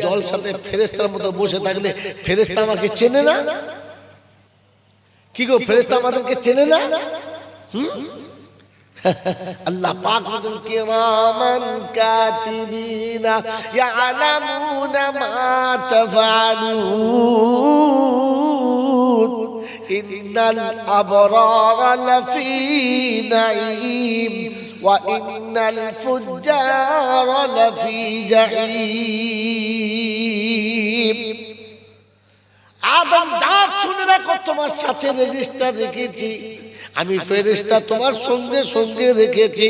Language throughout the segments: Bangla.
জলসাতে ফেরেশতার মতো বসে থাকলে ফেরেশতা আমাকে চেনে না? কি গো, ফেরেশতা আমাদেরকে চেনে না? আল্লাহ পাক বলেন কিরামান কাতিবিনা ইয়ালামুনা মা তাফআলুন ইন্নাল আবরারা লাফি নাঈম ওয়া ইন্নাল ফুজ্জারা লাফি জাহিম। আদম যা শুনে রাখো, তোমার সাথে রেজিস্টার রেখেছি আমি, ফেরেশতা তোমার সঙ্গে সঙ্গে রেখেছি।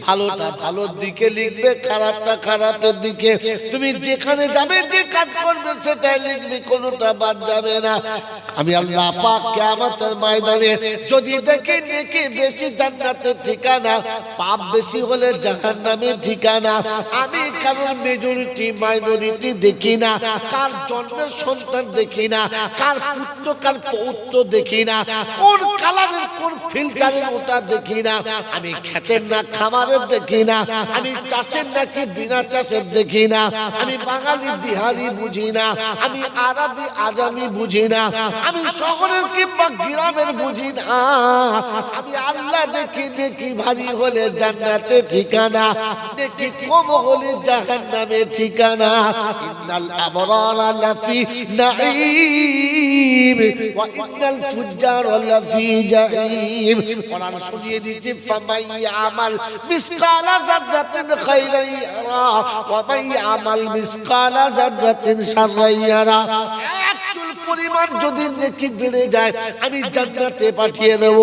ভালোটা ভালোর দিকে লিখবে, খারাপটা খারাপের দিকে। তুমি যেখানে যাবে, যে কাজ করবে সেটাই লিখবে, কোনোটা বাদ যাবে না। আমি আল্লাহ পাক কিয়ামতের ময়দানে যদি দেখি নেকি বেশি জান্নাতের ঠিকানা, পাপ বেশি হলে জাহান্নামের ঠিকানা। আমি কারণ মেজরিটি মাইনরিটি দেখি না, কার জন্মের সন্তান দেখি না, কার পুত্র কার পৌত্র দেখি না, কোন কালারের কোন ফিল্টারের ওটা দেখি না। আমি খেতের না খামারের দেখি না, আমি চাষের নাকি বিনা চাষের দেখি না, আমি বাঙালি বিহারি বুঝি না, আমি আরবি আজামি বুঝি না, আমি শহরের কিংবা গ্রামের বুঝি না। আমি আল্লাহ দেখি, দেখি ভারী হলে জান্নাতে ঠিকানা, দেখি কম হলে জাহান্নামে ঠিকানা। ইন্নাল আবরারা লাফি নাঈম ওয়া ইন্নাল ফুজ্জারা লাফি জাহিম। কোরআন শুনিয়ে দিচ্ছে ফামাই আমাল মিসকালা যাররাতিন খাইরান ইয়ারা ওয়া মাই আমাল মিসকালা যাররাতিন শাররান ইয়ারা। এক চুল পরিমাণ যদি নেকি বেড়ে যায় আমি জান্নাতে পাঠিয়ে দেব,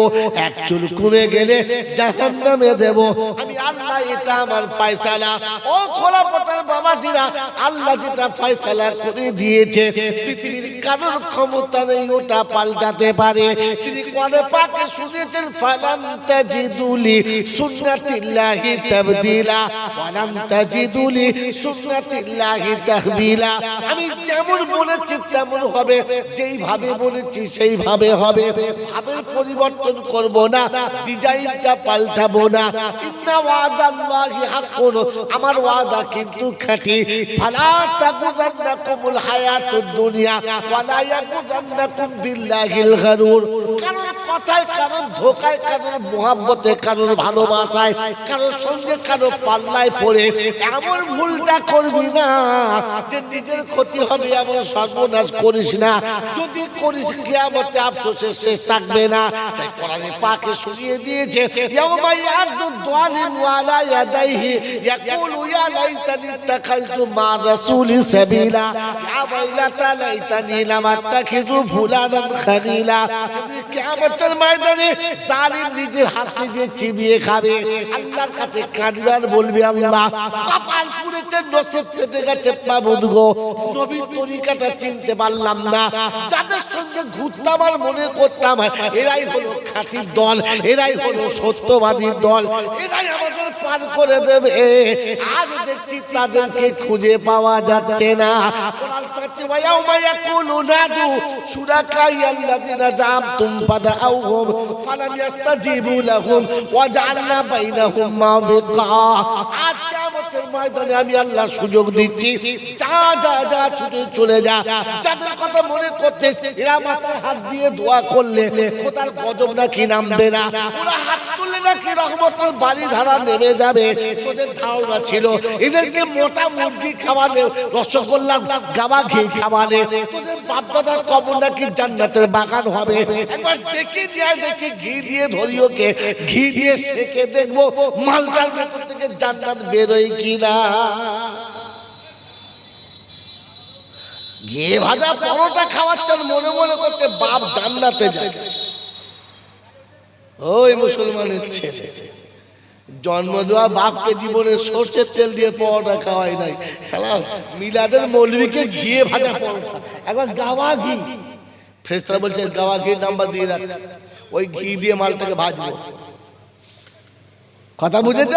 এক চুল কমে গেলে জাহান্নামে দেব। আমি আল্লাহ, এটা আমার ফয়সালা। ও খোলাপতার বাবাজিরা, আল্লাহ যেটা ফয়সালা করে দিয়েছে পৃথিবীর কারোর ক্ষমতা নেই ওটা পাল্টাতে পারে। তিনি কোরআনে পাকে শুনেছেন ফালান তাজিদুলি সুন্নাতিল্লাহি তাবদিলা ওয়ালাম তাজিদুলি সুন্নাতিল্লাহি তাহবিলা। আমি যেমন বলেছি তেমন হবে, যেইভাবে বলেছি সেইভাবে হবে। ভাবের পরিবর্তন করব না, ডিজাইনটা পাল্টাবো না। ইন্না ওয়াদাল্লাহি হাক্কুন, আমার ওয়াদা কিন্তু খাঁটি। ফালা তাগুরান্নাকুমুল হায়াতুদ দুনিয়া ওয়ালা ইয়াগুরান্নাকুম বিল্লাহিল গারুর। কারণ কথায়, কারণ ধোকায়, কারণ মোহাব্বতে, কারণ ভালোবাসায়, কারোর সঙ্গে কারো পাল্লায় পড়ে এমন ভুলটা করবি না যে নিজের ক্ষতি হবে, এমন সর্বনাশ করিস না। যদি করিস কিয়ামতে আফসোসের শেষ থাকবে না। তাই কোরআনে পাকে শুনিয়ে দিয়েছে ইয়াউমা ইয়াদু যালিমু আলা ইয়াদাইহি ইয়াকুলু ইয়া লাইতানি ইত্তাখাযতু মা রাসূলি সাবিলা ইয়া ওয়াইলাতা লাইতানি লাম আত্তাখিযু ফুলানান খালিলা। কিয়ামতের ময়দানে জালিম নিজের হাত নিজে চিবিয়ে খাবে, আল্লাহর কাছে কাঁদবার বলবে আল্লাহ কপাল পুড়েছে, নসিব ফেটে গেছে মাবুদ গো, নবীর তরিকাটা চিনতে পারলাম না। যাদের সঙ্গে ঘুরতাম আর মনে করতাম এরাই হলো খাঁটি দল, এরাই হলো সত্যবাদী দল, এরাই আমাদের পার করে দেবে। আজ দেখছি তাদেরকে খুঁজে পাওয়া যাচ্ছে না। কোরআন বলছে ওয়ায়াউমা ইয়াকুলু নাদু শুরাকায়াল্লাযিনা জামতুম ফাদাউহুম ফালাম ইস্তাজিবু লাহুম ওয়া জাআলনা বাইনাহুম মাওবিকা। আজ কিয়ামতের ময়দানে আমি আল্লাহ সুযোগ দিচ্ছি, যা যা যা ছুটে চলে যা। যাদের কথা মনে করতেছ এরা মাথায় হাত দিয়ে দোয়া করলে খোদার গজব নাকি নামবে না, ওরা হাত তুললে নাকি রহমতের বাড়ি ধারা নেমে যাবে। তোদের ধারণা ছিল এদেরকে মোটা মুরগি খাওয়ালে, রসগোল্লা গাওয়া ঘি খাওয়ালে তোদের বাপদাদার কবর নাকি জান্নাতের বাগান হবে। একবার দেখে দিয়ে দেখে ঘি দিয়ে ধরিওকে, ঘি দিয়ে সেকে দেখবো মালটার ভেতর থেকে জান্নাত বেরোয় কিনা। ঘি ভাজা পরোটা খাওয়াচ্ছেন, মনে মনে করছে বাপ জান্নাতে যাচ্ছে। ওই মুসলমানের ছেলে জন্ম দেওয়া বাপকে জীবনে সরষের তেল দিয়ে পরোটা খাওয়াই নাই, খেলা মিলাদের মৌলবীকে ঘিয়ে ভাজা পরোটা, একবার গাওয়া ঘি। ফেরেশতারা বলছে গাওয়া ঘি নাম্বার দিয়ে রাখ, ওই ঘি দিয়ে মালটাকে ভাজবো। কথা বুঝেছ?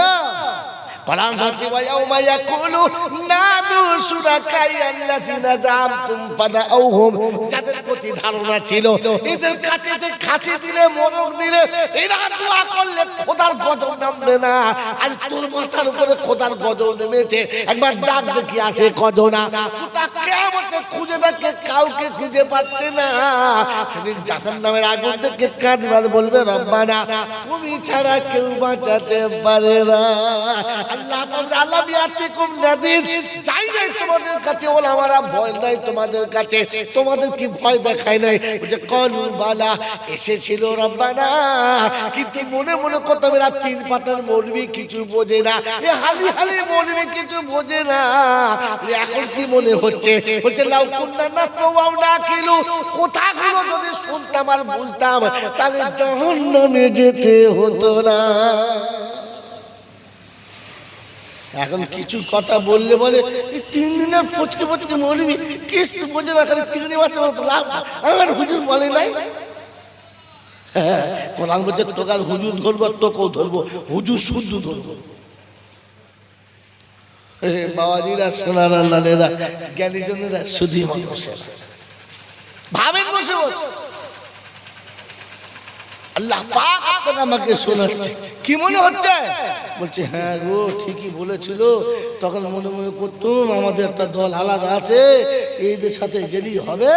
কোরআন বলছে ওয়া ইয়াউমা ইয়াকুলু নাদু শুরাকাই আল্লাযিনা জামতুম ফাদাউহুম, যাদের প্রতি ধারণা ছিল এদের কাছে যে খাসি দিলে মোরগ দিলে এরা দোয়া করলে খোদার গজব নামবে না, আর তোর মাথার উপরে খোদার গজব নেমেছে, একবার ডাক দেখি আসে কজনা, গোটা কিয়ামতে খুঁজে দেখে কাউকে খুঁজে পাচ্ছে না। সেদিন জাহান্নামের আগুন থেকে কাঁদবার বলবে রব্বানা তুমি ছাড়া কেউ বাঁচাতে পারে না। আল্লাহ বলবে আল্লাহ বিয়াতিকুম নাদির, যাই নাই তোমাদের কাছে ওলামারা, ভয় নাই তোমাদের কাছে, তোমাদের কি ভয় দেখায় নাই? বলছে কলু বালা, এসেছিল রব্বানা, কিন্তু মনে মনে কত বেলা তিন পাতার মৌলবি কিছু বোঝে না, এ হালি হালি মৌলবি কিছু বোঝে না। এখন কি মনে হচ্ছে? বলছে লাউ কুন্না নাসমাউ নাকিলু, কথাগুলো যদি শুনতাম আর বুঝতাম তাহলে জাহান্নামে যেতে হতো না। এখন কিছু কথা বললে বলে তিন দিনের ফচকে ফচকে মৌলবি কিছু বোঝে না, খালি চিংড়ি মাছের মতো লাভ। আমার হুজুর বলে নাই, কোরআন বলছে তোকার হুজুর ধরবো, তোকেও ধরবো, হুজুর শুদ্ধ ধরবো। বাবাজিরা, সোনারা, নানেরা, জ্ঞানীজনেরা, শুধু মানুষের ভাবেন বসে বসে আল্লাহ পাক আপনাকে আমাকে শোনাচ্ছে। কি মনে হচ্ছে? বলছে হ্যাঁ গো ঠিকই বলেছিল, তখন মনে মনে করতুম আমাদের একটা দল আলাদা আছে, এইদের সাথে গেলেই হবে।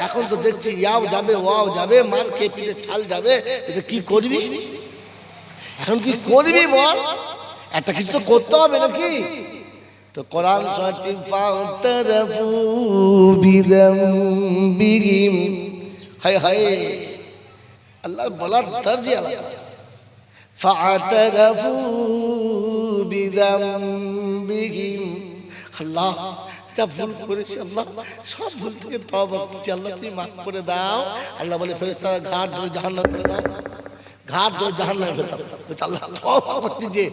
এখন তো দেখছি ইয়াও যাবে, ওয়াও যাবে, মার খেয়ে পিঠে ছাল যাবে, এটা কি করবি? এখন কি করবি বল? একটা কিছু তো করতে হবে নাকি? তো কোরআন শোনাচ্ছি ফাতারাফু বিযামবিহিম, হায় হায় আল্লাহ বলার তরজি আলাদা। ফাতারাফু বিযামবিহিম, আল্লাহ যা ভুল করেছি আল্লাহ, সব ভুল থেকে তওবা করছি আল্লাহ, তুমি মাফ করে দাও। আল্লাহ বলে ফেরেশতারা ঘাট ধরে জাহান্নামে ফেলে দাও, ঘাট ধরে জাহান্নামে ফেলে দাও। আল্লাহ তওবা করছি যে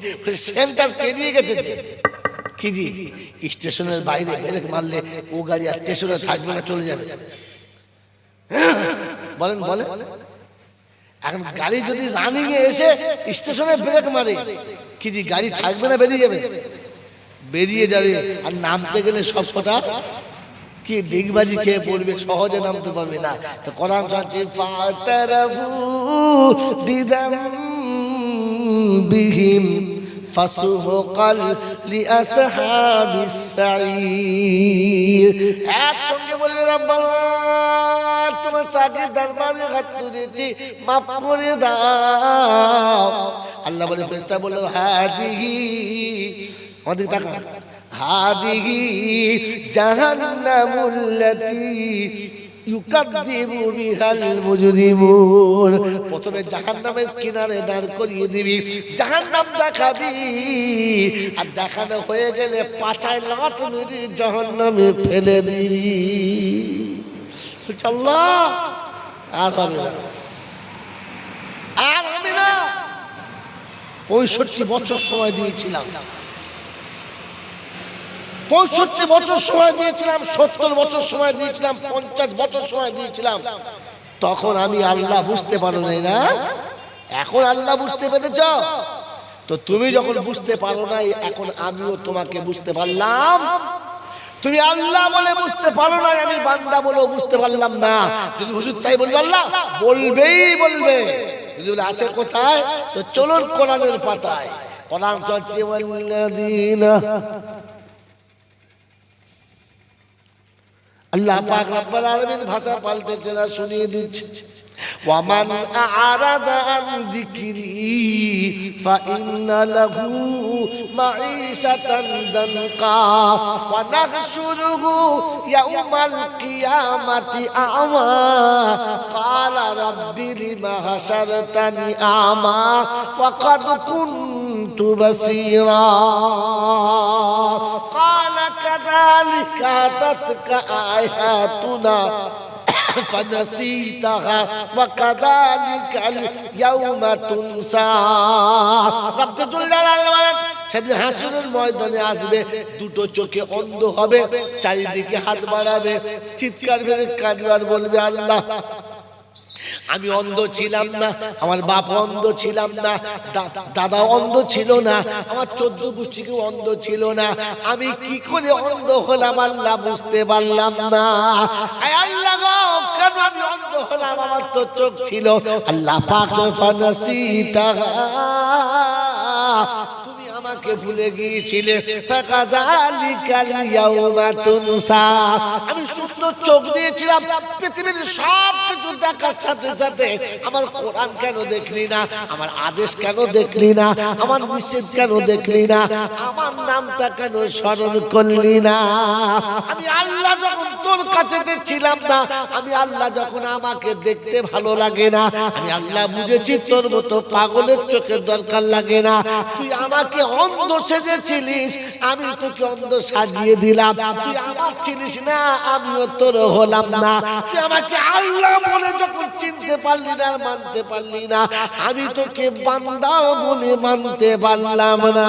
সেন্টার পেরিয়ে গেছে, কি জি স্টেশনের বাইরে ব্রেক মারলে ও গাড়ি আর স্টেশনে থাকবে না, চলে যাবে। বলেন বলেন, এখন গাড়ি যদি রানিং এ এসে স্টেশনে ব্রেক মারে, কি জি গাড়ি থাকবে না, বেরিয়ে যাবে? বেরিয়ে যাবে। আর নামতে গেলে সব কটা কি ডিগবাজি খেয়ে পড়বে, সহজে নামতে পারবে না। তো কোরআন বলছে ফাতারাফু বিযামবিহিম ফাসুহকাল লিআসহাবিস সাঈর। একসঙ্গে বলবে রব্বানা তোমার চাকরি দরবারে হাত তুলেছি, মাফ করে দাও। আল্লাহ বলে ফেরেশতা বলল হাজিহি, আমাদের তাকান, হাজিহি জাহান্নামুল্লাতী ইউকাদ্দিবু বিহাল মুজরিমুন। প্রথমে জাহান্নামের কিনারে দাঁড় করিয়ে দিবি, জাহান্নাম দেখাবি, আর দেখানো হয়ে গেলে পাছায় লাথ মেরে জাহান্নামে ফেলে দিবি। আল্লাহ আর হবে না, আর হবে না। 65 বছর সময় দিয়েছিলাম, 65 বছর সময় দিয়েছিলাম, 70 বছর সময় দিয়েছিলাম, 50 বছর সময় দিয়েছিলাম। তখন আমি আল্লাহ বুঝতে পারো নাই না, এখন আল্লাহ বুঝতে পেরেছ। তো তুমি যখন বুঝতে পারো নাই, এখন আমিও তোমাকে বুঝতে পারলাম। তুমি আল্লাহ বলে বুঝতে পারো না, আমি বান্দা বলেও বুঝতে পারলাম না। যদি হুজুর তাই বলবে, আল্লাহ বলবেই বলবে। যদি বলে আছে কোথায়, তো চলুন কোরআনের পাতায়। কোরআন চলছে ওয়াল্লাযীনা, আল্লাহ পাক রব্বুল আলামিন ভাষা পাল্টেছে না, শুনিয়ে দিচ্ছে। ওয়ামান আ'রাদা আন যিকরি ফাইন্না লাহু মাঈশাতান দানকা ওয়া নাহশুরুহু ইয়াওমাল কিয়ামাতি আ'মা ক্বালা রাব্বি লিমা হাশারতানি আ'মা ওয়া ক্বাদ কুনতু বাসীরা ক্বালা কাযালিকা আতাতকা আয়াতুনা ফানাসিতাহা ওয়া কাযালিকাল ইয়াওমা তুনসা। রাব্বুল জালাল সেদিন হাসরের ময়দানে আসবে, দুটো চোখে অন্ধ হবে, চারিদিকে হাত বাড়াবে, চিৎকার করে কাঁদবে আর বলবে আল্লাহ আমি অন্ধ ছিলাম না, আমার বাপ অন্ধ ছিলাম না, দাদা অন্ধ ছিল না, আমার 14 গোষ্ঠী কেউ অন্ধ ছিল না। আমি কি করে অন্ধ হলাম আল্লাহ বুঝতে পারলাম না। আল্লাহ গো, কেন আমি অন্ধ হলাম? আমার তো চোখ ছিল। আল্লাহ পাক ফানাসিতা, তুমি আমাকে ভুলে গিয়েছিলে। ফাকাযালিকাল ইয়াউমা তুনসা, আমি সুন্দর চোখ দিয়েছিলাম, পৃথিবীর সব কিছু দেখার সাথে সাথে আমার কোরআন কেন দেখলি না? আমার আদেশ কেন দেখলি না? আমার নিষেধ কেন দেখলি না? আমার নামটা কেন স্মরণ করলি না? আমি আল্লাহ যখন তোর কাছে ছিলাম না, আমি আল্লাহ যখন আমাকে দেখতে ভালো লাগে না, আমি আল্লাহ বুঝেছি তোর মতো পাগলের চোখের দরকার লাগে না। তুই আমাকে অন্ধ সেজেছিলিস, আমি তোকে অন্ধ সাজিয়ে দিলাম। তুই আমার ছিলিস না, আমিও তোর হলাম না। তুই আমাকে আল্লাহ বলে যখন চিনতে পারলি না, মানতে পারলি না, আমি তোকে বান্দা বলে মানতে পারলাম না।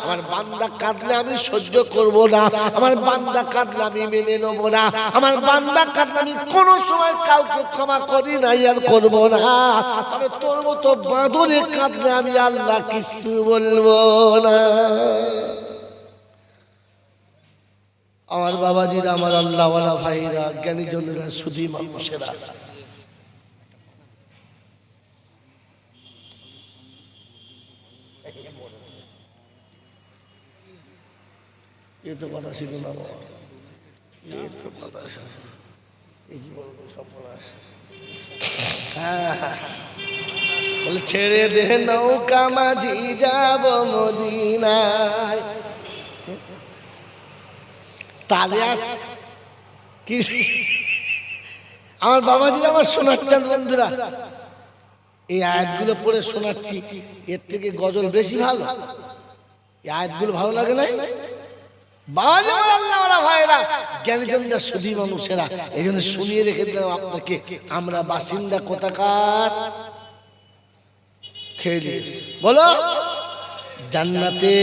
আমার বান্দা কাঁদলে আমি সহ্য করব না, আমার বান্দা কাঁদলে আমি মেনে নেব না, আমার বান্দা কাঁদলে আমি কোনো সময় কাউকে ক্ষমা করি না, আর করব না। তবে তোর মতো বাঁদরে কাঁদলে আমি আল্লাহ কিছু বলবো না। আমার বাবাজিরা, আমার আল্লাহওয়ালা ভাইরা, জ্ঞানীজনেরা, সুধী মানুষেরা, এ তো কথা ছিল না বাবা, এ তো কথা কি বলবো, সর্বনাশ। বলে ছেড়ে দে নৌকা মাঝি যাব মদিনায়। তালে আস কি আমার বাবাজি আমার শোনাচ্ছেন বন্ধুরা, এই আয়াতগুলো পড়ে শোনাচ্ছি, এর থেকে গজল বেশি ভালো। এই আয়াতগুলো ভালো লাগে না বাবাজি? আল্লাহওয়ালা ভাইরা, জ্ঞানীজনরা, সুধী মানুষেরা, এই জন্য শুনিয়ে রেখে দিলাম আপনাকে। আমরা বাসিন্দা কোথাকার? বলো জান্নাতে।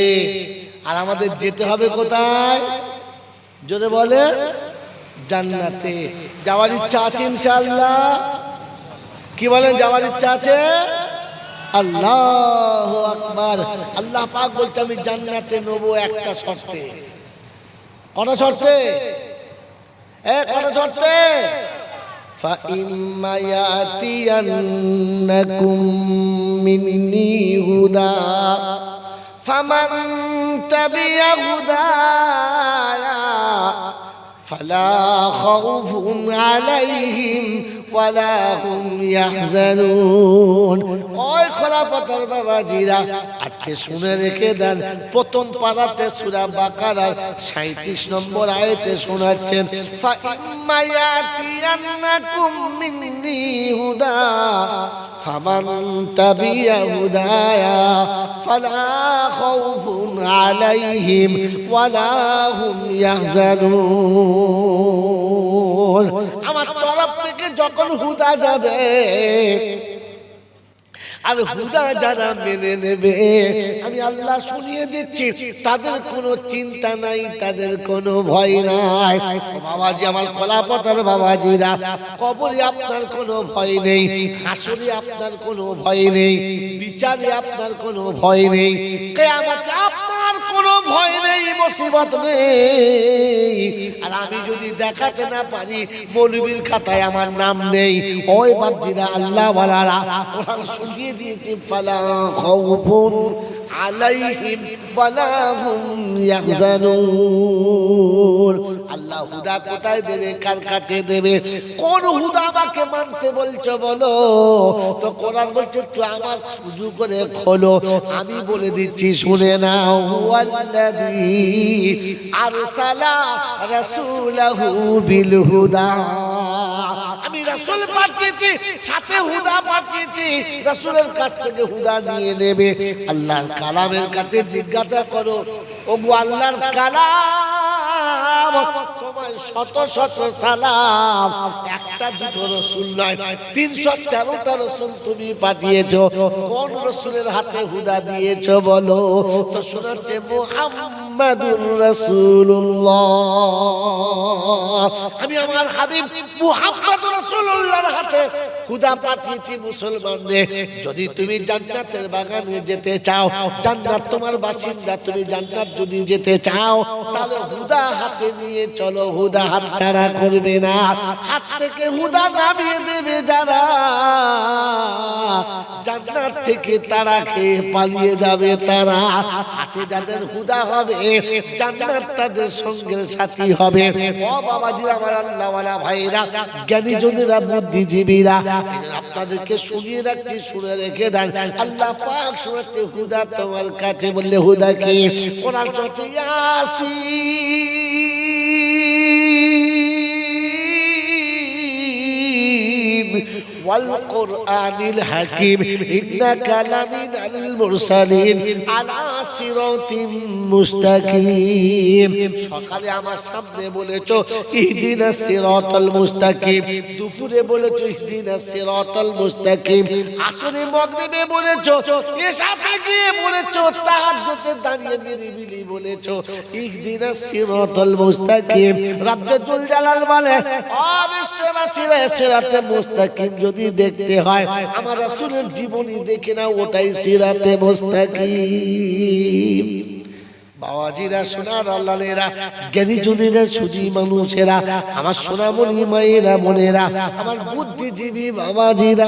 আর আমাদের যেতে হবে কোথায়? যদি বলে জান্নাতে। যাওয়ার ইচ্ছা আছে ইনশাআল্লাহ? কি বলেন, যাওয়ার ইচ্ছা আছে? আল্লাহু আকবার। আল্লাহ পাক বলছে আমি জান্নাতে নেবো একটা শর্তে। কটা শর্তে? কটা শর্তে? فَإِمَّا يَأْتِيَنَّكُم مِّنِّي هُدًى فَمَن تَبِعَ هُدَايَ فَلَا خَوْفٌ عَلَيْهِمْ وَلَا هُمْ يَحْزَنُونَ। ওই খোলাপতার বাবাজিরা, আজকে শুনে রেখে দেন, প্রথম পারাতে সূরা বাকারার 37 নম্বর আয়াতে শোনাচ্ছেন, ফাইম্মা ইয়াতিয়ান্নাকুম মিন্নি হুদা ফামান তাবিয়া হুদায়া ফালা খাউফুন আলাইহিম ওয়ালা হুম ইয়াহজানুন। আমার তরফ থেকে যখন হুদা যাবে, আর হুদা যারা মেনে নেবে, আমি আল্লাহ শুনিয়ে দিচ্ছি, তাদের কোনো চিন্তা নাই, তাদের কোনো ভয় নাই। বাবাজি, আমার খোলাপতার বাবাজিরা, কবরে আপনার কোনো ভয় নেই, হাসরে আপনার কোনো ভয় নেই, বিচারে আপনার কোনো ভয় নেই, কিয়ামতে আপনার কোনো ভয় নেই, মুসিবত নেই। আর আমি যদি দেখাতে না পারি, মৌলবীর খাতায় আমার নাম নেই। ওই বাপজিরা, আল্লাহ ওয়ালারা, কোরআন শুনিয়ে দিয়েছে, ফালা খাউফুন আলাইহিম ওয়ালা হুম ইয়াহজানুন। আল্লাহ হুদা কোথায় দেবে, কার কাছে দেবে? কোন হুদা আমাকে মানতে বলছো বলো? তো কোরআন বলছে তুই আমার সুজু করে খোলো, আমি বলে দিচ্ছি শুনে নাও। হুয়াল্লাযী আরসালা রাসূলাহু বিল হুদা, আমি রাসূল পাঠিয়েছি, সাথে হুদা পাঠিয়েছি। রাসূলের কাছ থেকে হুদা নিয়ে নেবে। আল্লাহর কালামের কাছে জিজ্ঞাসা করো, ওগো আল্লাহর কালাম, তোমায় শত শত সালাম। একটা দুটো রাসূল নয়, 313টা রাসূল তুমি পাঠিয়েছো। কোন রাসূলের হাতে হুদা দিয়েছো বলো? তো শোনাচ্ছে মুহাম্মাদুর রাসূলুল্লাহ, আমি আমার হাবিব মুহাম্মদ রাসূল রাসূলুল্লাহর হাতে হুদা পাঠিয়েছি মুসলমানদের। যদি তুমি জান্নাতের বাগানে যেতে চাও, জান্নাত তোমার বাসিন্দা, তুমি জান্নাত যদি যেতে চাও তাহলে হুদা হাতে নিয়ে চলো। হুদা হাত ছাড়া করবে না, হাত থেকে হুদা নামিয়ে দেবে যারা, জান্নাত থেকে তারা খেয়ে পালিয়ে যাবে তারা। হাতে যাদের হুদা হবে জান্নাত তাদের সঙ্গে সাথী হবে। ও বাবাজি আমার আল্লাহওয়ালা ভাইরা, জ্ঞানী জনেরা, বুদ্ধিজীবীরা, আপনাদেরকে শুনিয়ে রাখছি, শুনে রেখে দেন। আল্লাহ পাক শোনাচ্ছে হুদা তোমার কাছে। বললে হুদা কি? কোরআন চলছে ইয়াসিন ওয়াল কুরআনিল হাকিম ইন্নাকা লামিনাল মুরসালিন আলা সিরাতিম মুস্তাকিম। সকালে আমার সামনে বলেছো ইহদিনাস সিরাতাল মুস্তাকিম, দুপুরে বলেছো ইহদিনাস সিরাতাল মুস্তাকিম, আসরে মাগরিবে বলেছো, এশাতে গিয়ে বলেছো, তাহাজ্জুদে দাঁড়িয়ে নিরিবিলি বলেছো ইহদিনাস সিরাতাল মুস্তাকিম। রব্বুল জালাল বলে ও বিশ্ববাসীরা, সিরাতে মুস্তাকিম যদি দেখতে হয় আমার রাসূলের জীবনী দেখে না, ওটাই সিরাতে মুস্তাকিম। বাবাজিরা, সোনার আল্লাহেরা, জ্ঞানী জনেরা, সুধী মানুষেরা, আমার সোনামণি মায়েরা, বোনেরা, আমার বুদ্ধিজীবী বাবাজিরা,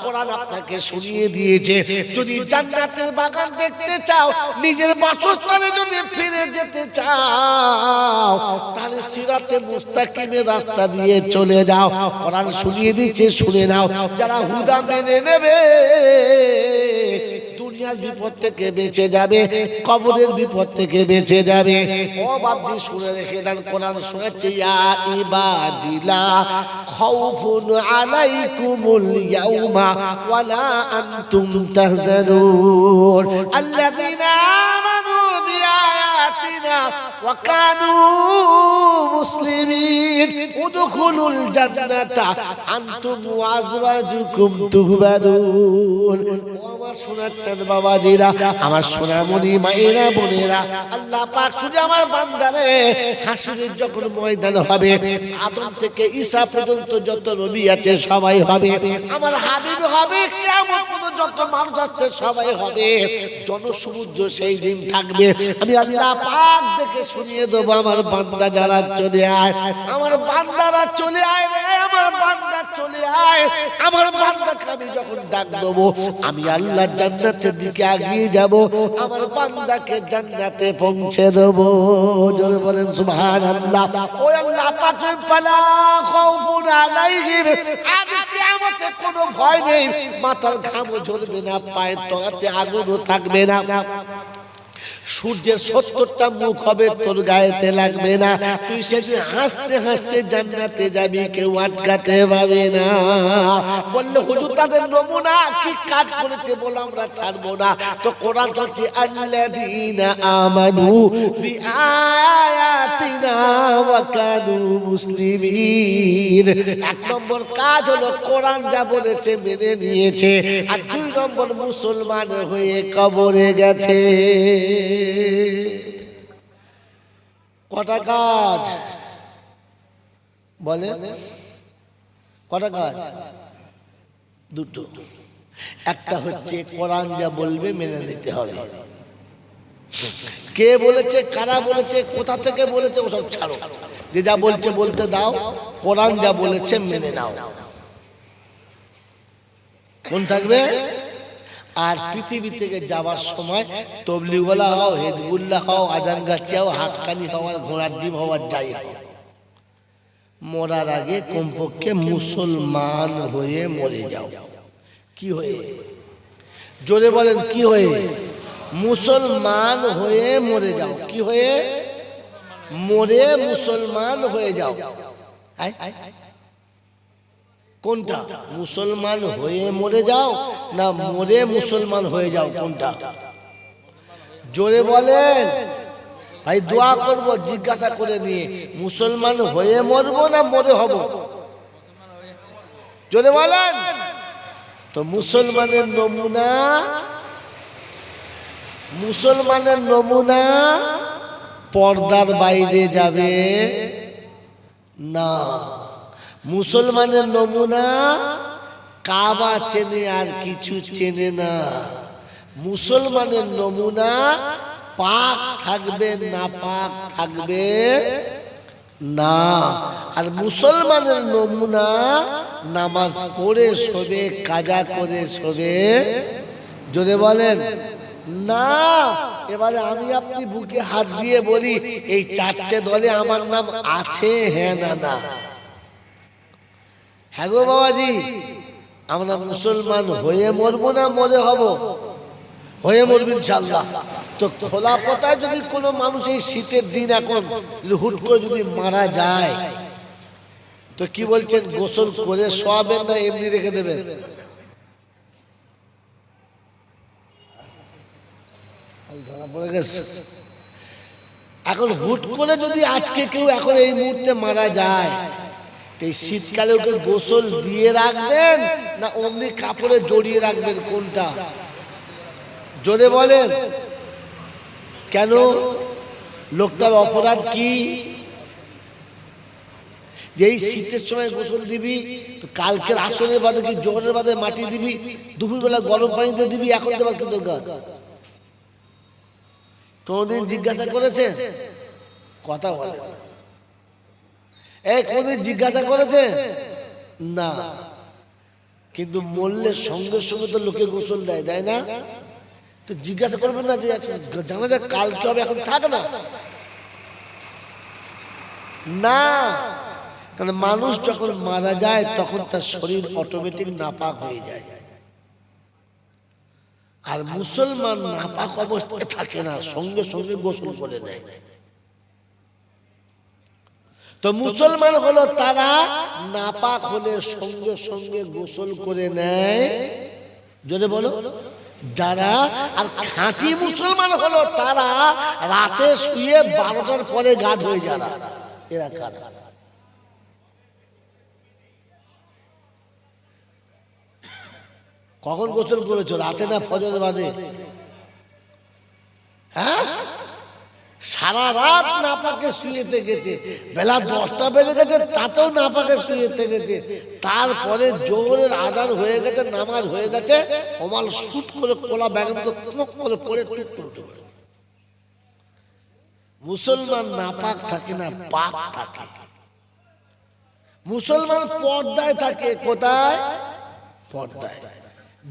কোরআন আপনাকে শুনিয়ে দিয়েছে যদি জান্নাতের বাগান দেখতে চাও, নিজের বাসস্থানে যদি ফিরে যেতে চাও, তাহলে সিরাতে মুস্তাকিমের রাস্তা দিয়ে চলে যাও। কোরআন শুনিয়ে দিচ্ছে, শুনে নাও। যারা হুদা মেনে নেবে দুনিয়ার বিপদ থেকে বেঁচে যাবে, কবরের বিপদ থেকে বেঁচে যাবে। ও বাপজি শুনে রেখে দেন, কোরআন শোনাচ্ছে ইয়া ইবাদিলা খাউফুন আলাইকুমুল ইয়াউমা ওয়ালা আনতুম তাহজানুন আল্লাযীনা আমানু বিআয়াতিনা ওয়া কানু মুসলিমিন উদখুলুল জান্নাতা আনতুম ওয়া আজওয়াজুকুম তুহবারুন। ও আমার শোনাচ্ছেন বাবাজিরা, আমার সোনামণি মায়েরা, বোনেরা, আল্লাহ পাক শুধু আমার বান্দারে হাসরের যখন ময়দান হবে, আদম থেকে ঈসা পর্যন্ত যত নবী আছে সবাই হবে, আমার হাবিব হবে, কিয়ামত পর্যন্ত যত মানুষ আছে সবাই হবে, জনসমুদ্র সেই দিন থাকবে। আমি আল্লাহ পাক দেখে শুনিয়ে দেবো আমার বান্দা যারা চলে আয়, আমার বান্দারা চলে আয় রে, আমার বান্দা চলে আয়। আমার বান্দাকে আমি যখন ডাক দেবো, আমি আল্লাহ জান্নাতের দিকে এগিয়ে যাব, আমার বান্দাকে জান্নাতে পৌঁছে দেবো। জোরে বলেন সুবহানাল্লাহ। ও আল্লাহ পাক ফালা খাউফুন আলাইহিম, আজ কিয়ামতে কোনো ভয় নেই, মাথার ঘামও ঝরবে না, পায়ের তলাতে আগুনও থাকবে না, সূর্যের ৭০টা মুখ হবে, তোর গায়েতে লাগবে না, তুই সেদিন হাসতে হাসতে জান্নাতে যাবি, কেউ আটকাতে পারবে না। বললে হুজুর তাদের নমুনা কি কাজ করেছে বলে আমরা ছাড়বো না, তো কোরআন বলছে আল্লাযীনা আমানু বিআয়াতিনা ওয়া কানু মুসলিমিন। এক নম্বর কাজ হলো কোরআন যা বলেছে মেনে নিয়েছে, আর ২ নম্বর মুসলমান হয়ে কবরে গেছে। কটা কাজ বলে? কটা কাজ? দুটো। একটা হচ্ছে কোরআন যা বলবে মেনে নিতে হবে। কে বলেছে, কারা বলেছে, কোথা থেকে বলেছে ওসব ছাড়ো, যে যা বলছে বলতে দাও, কোরআন যা বলেছে মেনে নাও। কোন থাকবে? আর পৃথিবী থেকে যাবার সময় তবলিগওয়ালা হও, হিজবুল্লাহ হও, আজান গাছি হও, হাক্কানি হও, আর ঘোড়ার ডিম হওয়ার যাই হও, মরার আগে কমপক্ষে মুসলমান হয়ে মরে যাও। কি হয়ে? জোরে বলেন, কি হয়ে? মুসলমান হয়ে মরে যাও। কি হয়ে? মরে মুসলমান হয়ে যাও। কোনটা? মুসলমান হয়ে মরে যাও না মরে মুসলমান হয়ে যাও? কোনটা? জোরে বলেন ভাই, দোয়া করব জিজ্ঞাসা করে নিয়ে, মুসলমান হয়ে মরবো না মরে হব? জোরে বলেন। তো মুসলমানের নমুনা, মুসলমানের নমুনা পর্দার বাইরে যাবে না। মুসলমানের নমুনা কাবা চেনে আর কিছু চেনে না। মুসলমানের নমুনা পাক থাকবে না পাক থাকবে না। আর মুসলমানের নমুনা নামাজ পড়ে শোবে, কাজা করে শোবে। জোরে বলেন না। এবারে আমি আপনি বুকে হাত দিয়ে বলি এই চারটে দলে আমার নাম আছে, হ্যাঁ না না? হ্যাঁ গো বাবাজি, আমরা মুসলমান হয়ে মরবো না মরে হব? হয়ে মরবো ইনশাআল্লাহ। তো খোলা পতায় যদি কোনো মানুষ এই শীতের দিন এখন হুট করে যদি মারা যায়, তো কি বলছেন, গোসল করে শোয়াবেন না এমনি রেখে দেবেন? ধরা পড়ে গেছে। এখন হুট করে যদি আজকে কেউ এখন এই মুহূর্তে মারা যায়, এই শীতকালে ওকে গোসল দিয়ে রাখবেন না অমনি কাপড়ে জড়িয়ে রাখবেন, কোনটা? জোরে বলেন। কেন? লোকটার অপরাধ কি? যেই শীতের সময় গোসল দিবি, তো কালকের আসনের বাদে কি জোরের বাদে মাটি দিবি, দুপুরবেলা গরম পানিতে দিবি, এখন দেবার কি দরকার? কোনদিন জিজ্ঞাসা করেছে? কথা বলে কোনদিন জিজ্ঞাসা করেছে না। কিন্তু মরলে সঙ্গে সঙ্গে তো লোকে গোসল দেয়, দেয় না? তো জিজ্ঞাসা করবেন না যে জানা যায় কালকে হবে, এখন থাক না না। কারণ মানুষ যখন মারা যায় তখন তার শরীর অটোমেটিক নাপাক হয়ে যায়। আর মুসলমান নাপাক অবস্থায় থাকে না, সঙ্গে সঙ্গে গোসল করে দেয়। তো মুসলমান হলো তারা নাপাক হলে সঙ্গে সঙ্গে গোসল করে নেয়। যদি বলো যারা। আর খাঁটি মুসলমান হলো তারা রাতে শুয়ে 12টার পরে গা ধুয়ে যারা, এরা কারা? কখন গোসল করেছো? রাতে না ফজর বাদে? হ্যাঁ, সারা রাত নাপাকে শুয়ে থেকেছে, বেলা 10টা বেজে গেছে তাতেও নাপাকে শুয়ে থেকেছে। তারপরে জোরের আজান হয়ে গেছে, নামাজ হয়ে গেছে, ওমাল শুট করে কোলা ব্যাগের মতো টুক করে পড়ে টুক। মুসলমান নাপাক থাকে না, পাক থাকে। মুসলমান পর্দায় থাকে। কোথায়? পর্দায়।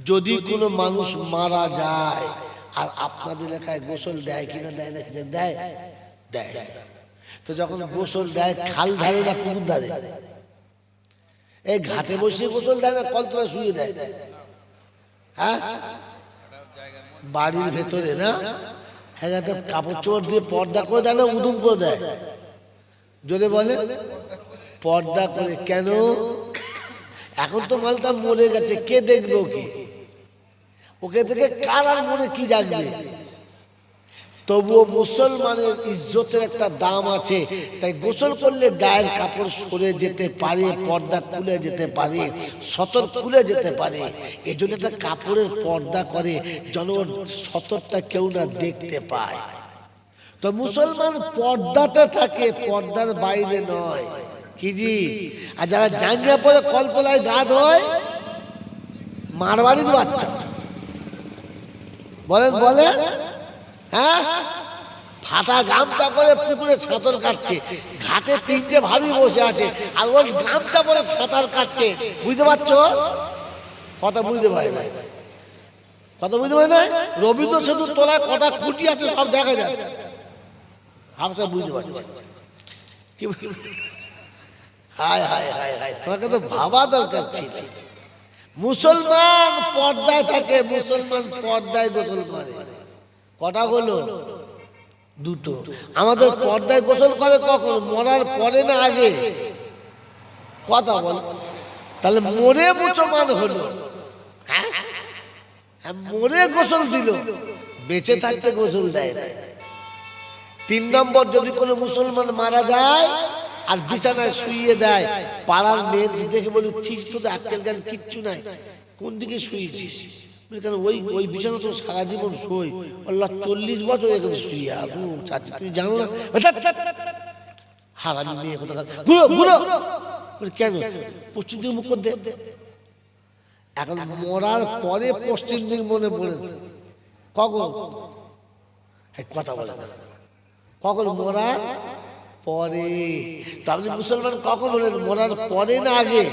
যদি কোনো মানুষ মারা যায়, আর আপনাদের এলাকায় গোসল দেয় কিনা দেয় না? দেয়, দেয়। তো যখন গোসল দেয় খাল ধারে না পুকুর ধারে? এই ঘাটে বসে গোসল দেয় না কলতলা শুয়ে দেয়? হ্যাঁ, বাড়ির ভেতরে না? হ্যাঁ, কাপড় চোপড় দিয়ে পর্দা করে দেয় না উদুম করে দেয়? জোরে বলে পর্দা করে। কেন? এখন তো মালটা মরে গেছে, কে দেখবে ওকে? ওকে থেকে কার আর মনে কি জাগবে? তবুও মুসলমানের ইজ্জতের একটা দাম আছে, তাই গোসল করলে গায়ের কাপড় সরে যেতে পারে, পর্দা খুলে যেতে পারে, সতর খুলে যেতে পারে। এই জন্য একটা কাপড়ের পর্দা করে যেন সতরটা কেউ না দেখতে পায়। তো মুসলমান পর্দাতে থাকে, পর্দার বাইরে নয়। কি জি? আর যারা জাঙ্গিয়া পরে কলতলায় গা ধোয়, মারবাড়ির বাচ্চা। বলেন বলেন, হ্যাঁ, ফাটা গামছা পরে পুকুরে সাঁতার কাটছে, ঘাটে 3টে ভাবি বসে আছে, আর ওর গামছা পরে সাঁতার কাটছে। বুঝতে পারছো কথা? বুঝতে পারে না কথা? বুঝতে পারে না? রবীন্দ্র সেতুর তলায় কটা খুঁটি আছে সব দেখা যাচ্ছে। হামসা বুঝতে পারছে কি? হায় হায় হায় হায়, তোমাকে তো ভাবা দরকার ছিল। মুসলমান পর্দায় থাকে, মুসলমান পর্দায় গোসল করে। কটা হলো? 2টো। আমাদের পর্দায় গোসল করে কখন? মরার পরে না আগে? কথা বল। তাহলে মরে মুসলমান হলো, হ্যাঁ, মরে গোসল দিল, বেঁচে থাকতে গোসল দেয় না। 3 নম্বর, যদি কোনো মুসলমান মারা যায় আর বিছানায় শুইয়ে দেয়, পাড়ার মেয়ের দেখে বলি ছিস, তোদের আক্কেল জ্ঞান কিচ্ছু নাই, কোন দিকে শুয়েছিস? কেন? ওই বিছানা তো সারা জীবন শোয়, আল্লাহ 40 বছর এখানে শুয়ে আসু। চাচি তুমি জানো না? হারামি মেয়ে কোথাকার, ঘুরো ঘুরো। কেন? পশ্চিম দিকে মুখ করে দে। এখন মরার পরে পশ্চিম দিক মনে পড়েছে কখন? কথা বলে না, কখন? মরার পরে। তো আপনি মুসলমান কখন হলেন? মরার পরে না আগে?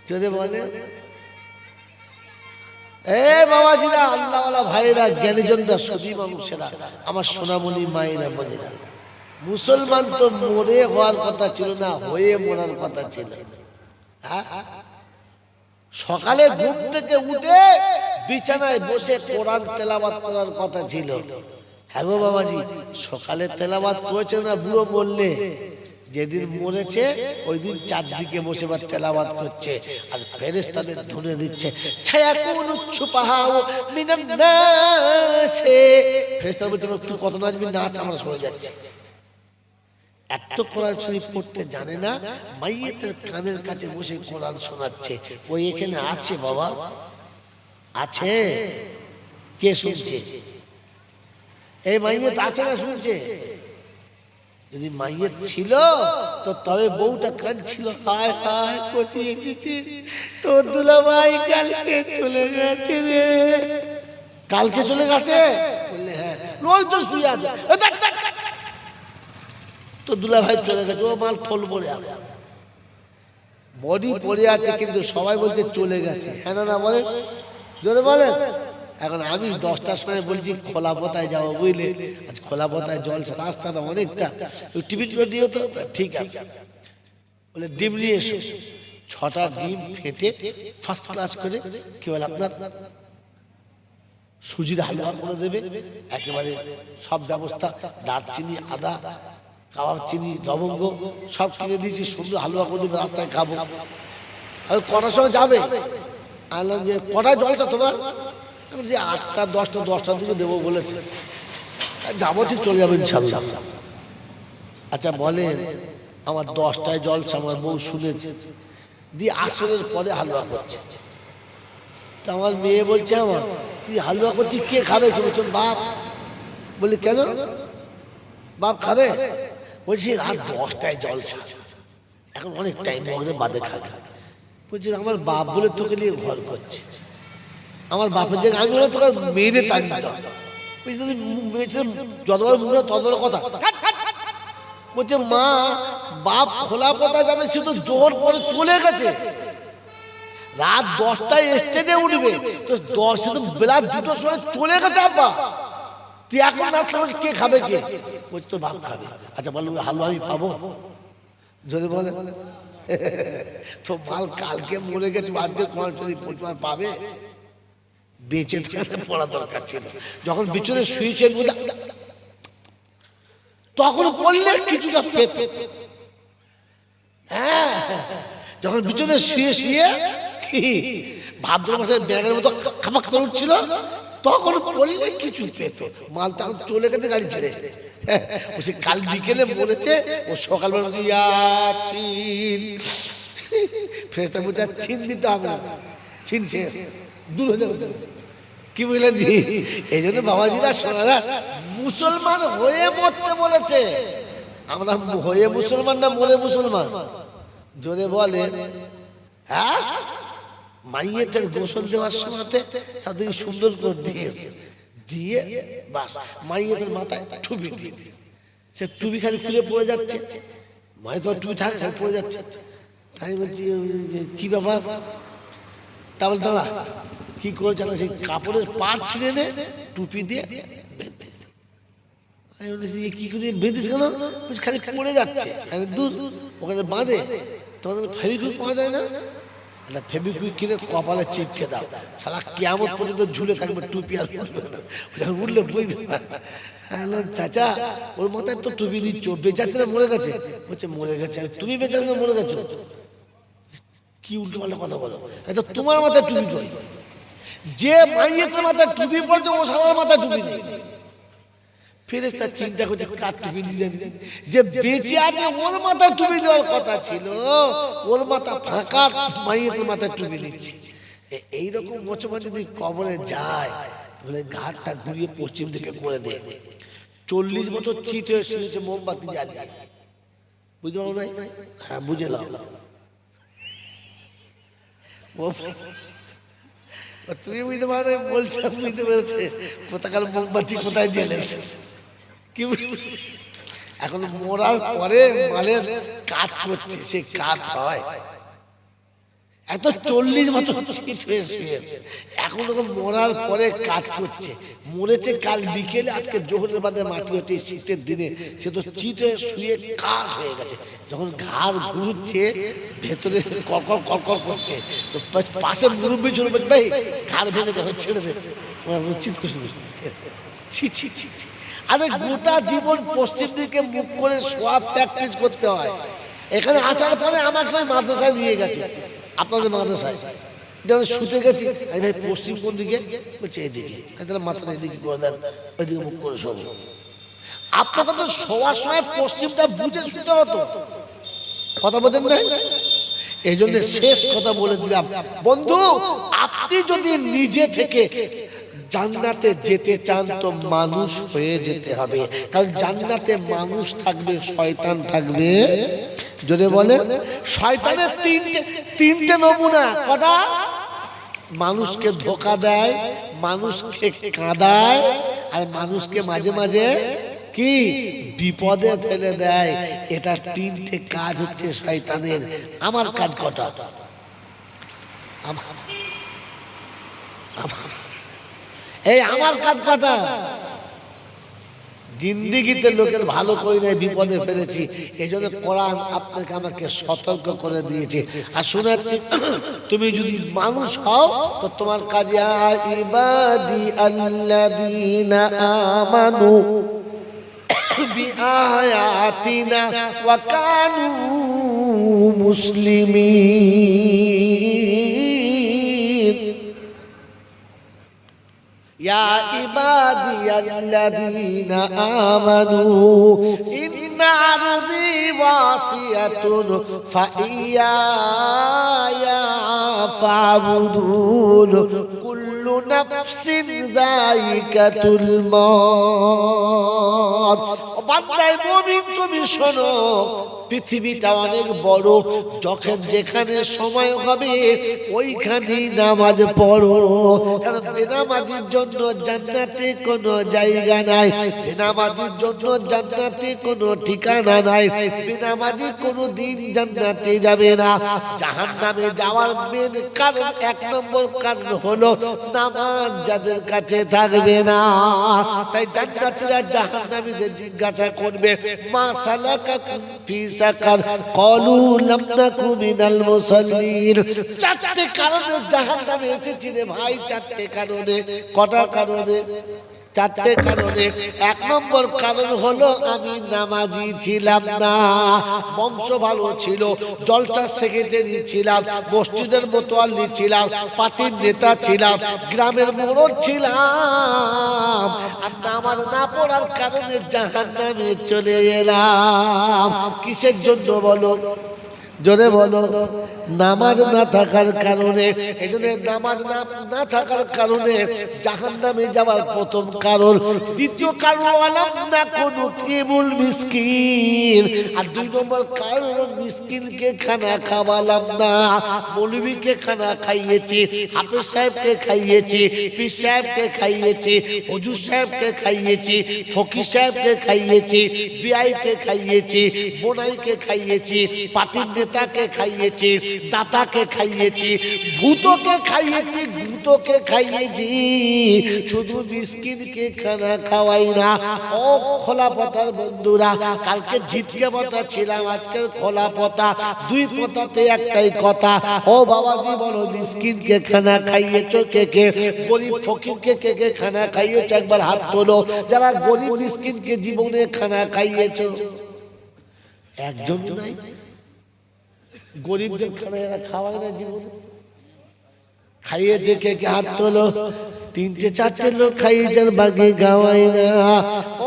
যদি বলে বাবাজিরা, আল্লাহওয়ালা ভাইয়েরা, জ্ঞানীজনরা, সতী মানুষেরা, আমার সোনামণি মায়েরা, বোনেরা, মুসলমান তো মরে হওয়ার কথা ছিল না, হয়ে মরার কথা ছিল। সকালে ঘুম থেকে উঠে বিছানায় বসে কোরআন তেলাওয়াত করার কথা ছিল। হ্যাঁ গো বাবাজি, সকালে তেলাওয়াত করেছে না বুড়ো বললে? যেদিন মরেছে ওই দিন চারদিকে বসে বা তেলাওয়াত করছে, আর ফেরেশতাদের ধুনে দিচ্ছে ছায়াকুন ছুপাহাও মিনান নাসে। ফেরেশতারা বলছে তুই কত নাচবি, নাচ, আমরা সরে যাচ্ছি। এত কোরআন শরীফ পড়তে জানে না, মাইয়েতের কানের কাছে বসে কোরআন শোনাচ্ছে। ওই এখানে আছে বাবা, আছে। কে শুনছে? এই মাইয়েত আছে না শুনছে? যদি মাইয়েত ছিল তো তবে বউটা কাঁদছিল, হায় হায় কোচি এসেছি, তোর দুলাভাই কালকে চলে গেছে রে। কালকে চলে গেছে? বললে হ্যাঁ। রোজ তো শুয়ে আছে, তো দুলাভাই চলে গেছে, ও মাল ঠোল পড়ে আছে, বডি পড়ে আছে, কিন্তু সবাই বলছে চলে গেছে। হ্যাঁ না না বলে, জোরে বলে। এখন আমি 10টার সময় বলছি খোলা পতায় যাবো, বুঝলে? আজ খোলা পতায় জলসা, রাস্তাটা অনেকটা, টিফিন করে দিও তো। ঠিক আছে বলে ডিম নিয়ে এসো। 6টা ডিম ফেটে ফার্স্ট ক্লাস করে কি বলে আপনার সুজির হালুয়া করে দেবে, একেবারে সব ব্যবস্থা, দারচিনি, আদা, কাবাব চিনি, লবঙ্গ সব কিনে দিয়েছি, সুন্দর হালুয়া করে দেবে, রাস্তায় খাবো। আর কটার সময় যাবে? আনলাম যে কটায় জলসা তোমার? আমি যে 8টা 10টা, 10টার দিকে দেবো বলেছে। যাবো, ঠিক চলে যাবো ইনশাল্লাহ। আচ্ছা বলেন, আমার 10টায় জলসা, আমার বউ শুনেছে, দিয়ে আসরের পরে হালুয়া করছে। তো আমার মেয়ে বলছে, আমার তুই হালুয়া করছিস, কে খাবে? তোর বাপ। বলি কেন, বাপ খাবে? বলছি রাত 10টায় জলসা, এখন অনেক টাইম বাদে খাবে। বলছি আমার বাপ বলে তোকে নিয়ে ঘর করছে, আমার বাপের জায়গায় আমি বলে তোকে মেরে তাড়িয়ে দিতাম। যতবার মুখে ততবার কথা। বলছে মা, বাপ খোলা পথা যাবে, সে তো জোর পরে চলে গেছে, রাত 10টায় স্টেজে উঠবে, তো 10 বেলা 2টোর সময় চলে গেছে আব্বা, তুই এখন রাত কে খাবে? কে? বলছে তোর বাপ খাবে। আচ্ছা বল হালুয়া আমি পাবো? যদি বলে তো মাল কালকে মরে গেছে, আজকে তোমার পরিমাণ পাবে? বেঁচে থাকতে পড়া দরকার ছিল। যখন বিছনে শুয়েছেন তখন পড়লে কিছুটা পেত। হ্যাঁ, যখন বিছনে শুয়ে শুয়ে কি ভাদ্র মাসের ব্যাগের মতো খাপাক করে উঠছিল, তখন পড়লে কিছু পেত। মাল তখন চলে গেছে গাড়ি ছেড়ে। সে কাল বিকেলে মরেছে, ও সকালবেলা ফেরেশতা বলছে ছিন দিতে হবে না, ছিন শেষ, দূর হয়ে যাবে। কি বুঝলেন জি? এই জন্য বাবাজিরা সোনারা মুসলমান হয়ে মরতে বলেছে। আমরা হয়ে মুসলমান না মরে মুসলমান? জোরে বলে। হ্যাঁ, মাইয়েতের গোসল দেওয়ার সময়তে সবথেকে সুন্দর করে দিয়ে বাস মাইয়েতের মাথায় টুপি দিয়ে দিয়ে, সে টুপি খালি খুলে পড়ে যাচ্ছে, মায়ের তোমার টুপি থাকে খালি পড়ে যাচ্ছে। তাই বলছি কি ব্যাপার? তাহলে দাঁড়া কি করেছে না, সেই কাপড়ের পাট ছিঁড়ে নে টুপি দিয়ে বেঁধে। আমি বলেছি কি করে বেঁধেছ কেন? খালি পড়ে যাচ্ছে, দূর ওখানে বাঁধে। তোমাদের ফেবিকুইক পাওয়া যায় না? একটা ফেবিকুইক কিনে কপালে চিপকে দাও, সারা কিয়ামত পর্যন্ত ঝুলে থাকবে টুপি, আর উঠলে বুঝতে পারবে। হ্যালো চাচা, ওর মাথায় তো টুপি দিচ্ছ, বেঁচে আছে না মরে গেছে? বলছে মরে গেছে। তুমি বেঁচে আছো না মরে গেছো? কি উল্টো পাল্টা কথা বলো, তো তোমার মাথায় টুপি কই? যে মাইয়েতের মাথায় টুপি পড়ছে ও সালার মাথায় টুপি নেই। ফেরেশতা চিন্তা করছে কার টুপি দিয়ে, যে বেঁচে আছে ওর মাথায় টুপি দেওয়ার কথা ছিল, ওর মাথা ফাঁকা, মাইয়েতের মাথায় টুপি দিচ্ছে। এইরকম মুসলমান যদি কবরে যায় তাহলে ঘাটটা ঘুরিয়ে পশ্চিম দিকে করে দে। 40 বছর চিত হয়ে শুয়েছে মোমবাতি জ্বালিয়ে, বুঝতে পারো নাই? হ্যাঁ বুঝে নাও। তুমি বুঝতে পারো বলছো, বুঝতে পেরেছে কোথাকার মোমবাতি কোথায় জ্বেলেছে। কি এখন মরার পরে মালের কাজ করছে, সে কাজ হয়। এত 40 বছর চিত হয়ে শুয়েছে, এখন ওকে মরার পরে কাজ করছে। মরেছে কাল বিকেলে, আজকে জোহরের বাদে মাটি হচ্ছে শীতের দিনে, সে তো চিত হয়ে শুয়ে কাঠ হয়ে গেছে। যখন ঘাড় ঘুরছে ভেতরে কড়কড় কড়কড় করছে, তো পাশে মুরব্বী ছিল, ভাই ঘাড় ভেঙে যাবে, ছেড়ে দে, চিৎ করে শুনে ছি ছি ছি ছি। আরে গোটা জীবন পশ্চিম দিকে মুখ করে শোয়া প্র্যাকটিস করতে হয়। এখানে আসার পরে আমাকে ওই মাদ্রাসায় নিয়ে গেছে, আপনাদের মাদ্রাসায়। যেমন শুতে গেছি, ভাই পশ্চিম কোন দিকে? বলছে এদিকে। তাহলে মাথাটা এদিকে করে দেন, ওইদিকে মুখ করে শোবো। আপনাকে তো শোয়ার সময় পশ্চিমটা বুঝে শুতে হতো, কথা বোঝেন না? এই জন্য শেষ কথা বলে দিলাম, বন্ধু আপনি যদি নিজে থেকে জান্নাতে যেতে চান তো মানুষ হয়ে যেতে হবে। কারণ জান্নাতে মানুষ থাকবে, শয়তান থাকবে। যদি বলে শয়তানের তিনটে নমুনা, কটা? মানুষকে ধোকা দেয়, মানুষকে কাঁদায়, আর মানুষকে মাঝে মাঝে কি বিপদে ফেলে দেয়। এটা তিনটে কাজ হচ্ছে শয়তানের। আমার কাজ কটা? এই আমার কাজ কটা? জিন্দিগিতে লোকের ভালো করে নাই, বিপদে ফেলেছি। এই জন্য কোরআন আপনাকে আমাকে সতর্ক করে দিয়েছে। আর শোনাচ্ছি, তুমি যদি মানুষ হও তো তোমার কাজ ইবাদি আল্লাযীনা আমানু বিআয়াতিনা ওয়া কানু মুসলিমিন। يا عبادي الذين آمنوا إن أرضي واسعة فإياي فاعبدون كل نفس ذائقة الموت। বান্দায়ে মুমিন তুমি শোনো, পৃথিবীটা অনেক বড়, যখন যেখানে সময় হবে ওইখানেই নামাজ পড়ো। কারণ বেনামাজির জন্য জান্নাতে কোনো জায়গা নাই, বেনামাজির জন্য জান্নাতে কোনো ঠিকানা নাই। বেনামাজি কোনো দিন জান্নাতে যাবে না। জাহান্নামে যাওয়ার মেন কারণ, এক নম্বর কারণ হলো নামাজ যাদের কাছে থাকবে না। তাই জান্নাতীরা জাহান্নামীদের জিজ্ঞাসা করবে, মা সালাকাকুম ফি সাকার? ক্বালু লাম নাকু মিনাল মুসাল্লিন। চারটি কারণে জাহান্নামে এসেছি রে ভাই, চারটি কারণে। কটা কারণে? চারটে কারণে। এক নম্বর কারণ হলো আমি নামাজি ছিলাম না। বংশ ভালো ছিল, জলসার সেক্রেটারি ছিলাম, মসজিদের মোতোয়াল্লি ছিলাম, পার্টির নেতা ছিলাম, গ্রামের মোড়ল ছিলাম, আর নামাজ না পড়ার কারণে জাহান্নামে চলে এলাম। কিসের জন্য বলো? জোরে বলো। নামাজ না থাকার কারণে। এই জন্য নামাজ না থাকার কারণে জাহান্নামে যাওয়ার প্রথম কারণ। দ্বিতীয় কারণ আলাম না কোন তিমুল মিসকিন। আর দুই নম্বর কারণ মিসকিনকে খানা খাওয়ালাম না। মৌলবীকে খানা খাইয়েছি, হাফেজ সাহেবকে খাইয়েছি, পীর সাহেবকে খাইয়েছি, হুজুর সাহেবকে খাইয়েছি, ফকির সাহেবকে খাইয়েছি, বিআইকে খাইয়েছি, বোনাইকে খাইয়েছি, পার্টির নেতাকে খাইয়েছি, দাতাকে খাইয়েছি, ভূতকে খাইয়েছি, ভূতকে খাইয়েছি, শুধু মিসকিনকে খানা খাওয়াই না। ও খোলা পাতার বন্ধুরা, কালকে ঝিটকে পাতা ছিলাম, আজকে খোলা পাতা। দুই পাতাতে একটাই কথা। ও বাবাজি বলো, মিসকিনকে খানা খাইয়েছো কে কে? গরিব ফকিরকে কে কে খানা খাইয়েছো? একবার হাত তোলো যারা গরিব মিসকিনকে জীবনে খানা খাইয়েছো। একজন নাই। গরিবদের খানা এরা খাওয়ায় না জীবনে। খাইয়েছে কে কে? হাত তোলো। তিনটে চারটে লোক খাইয়েছেন, বাকি গাওয়ায় না।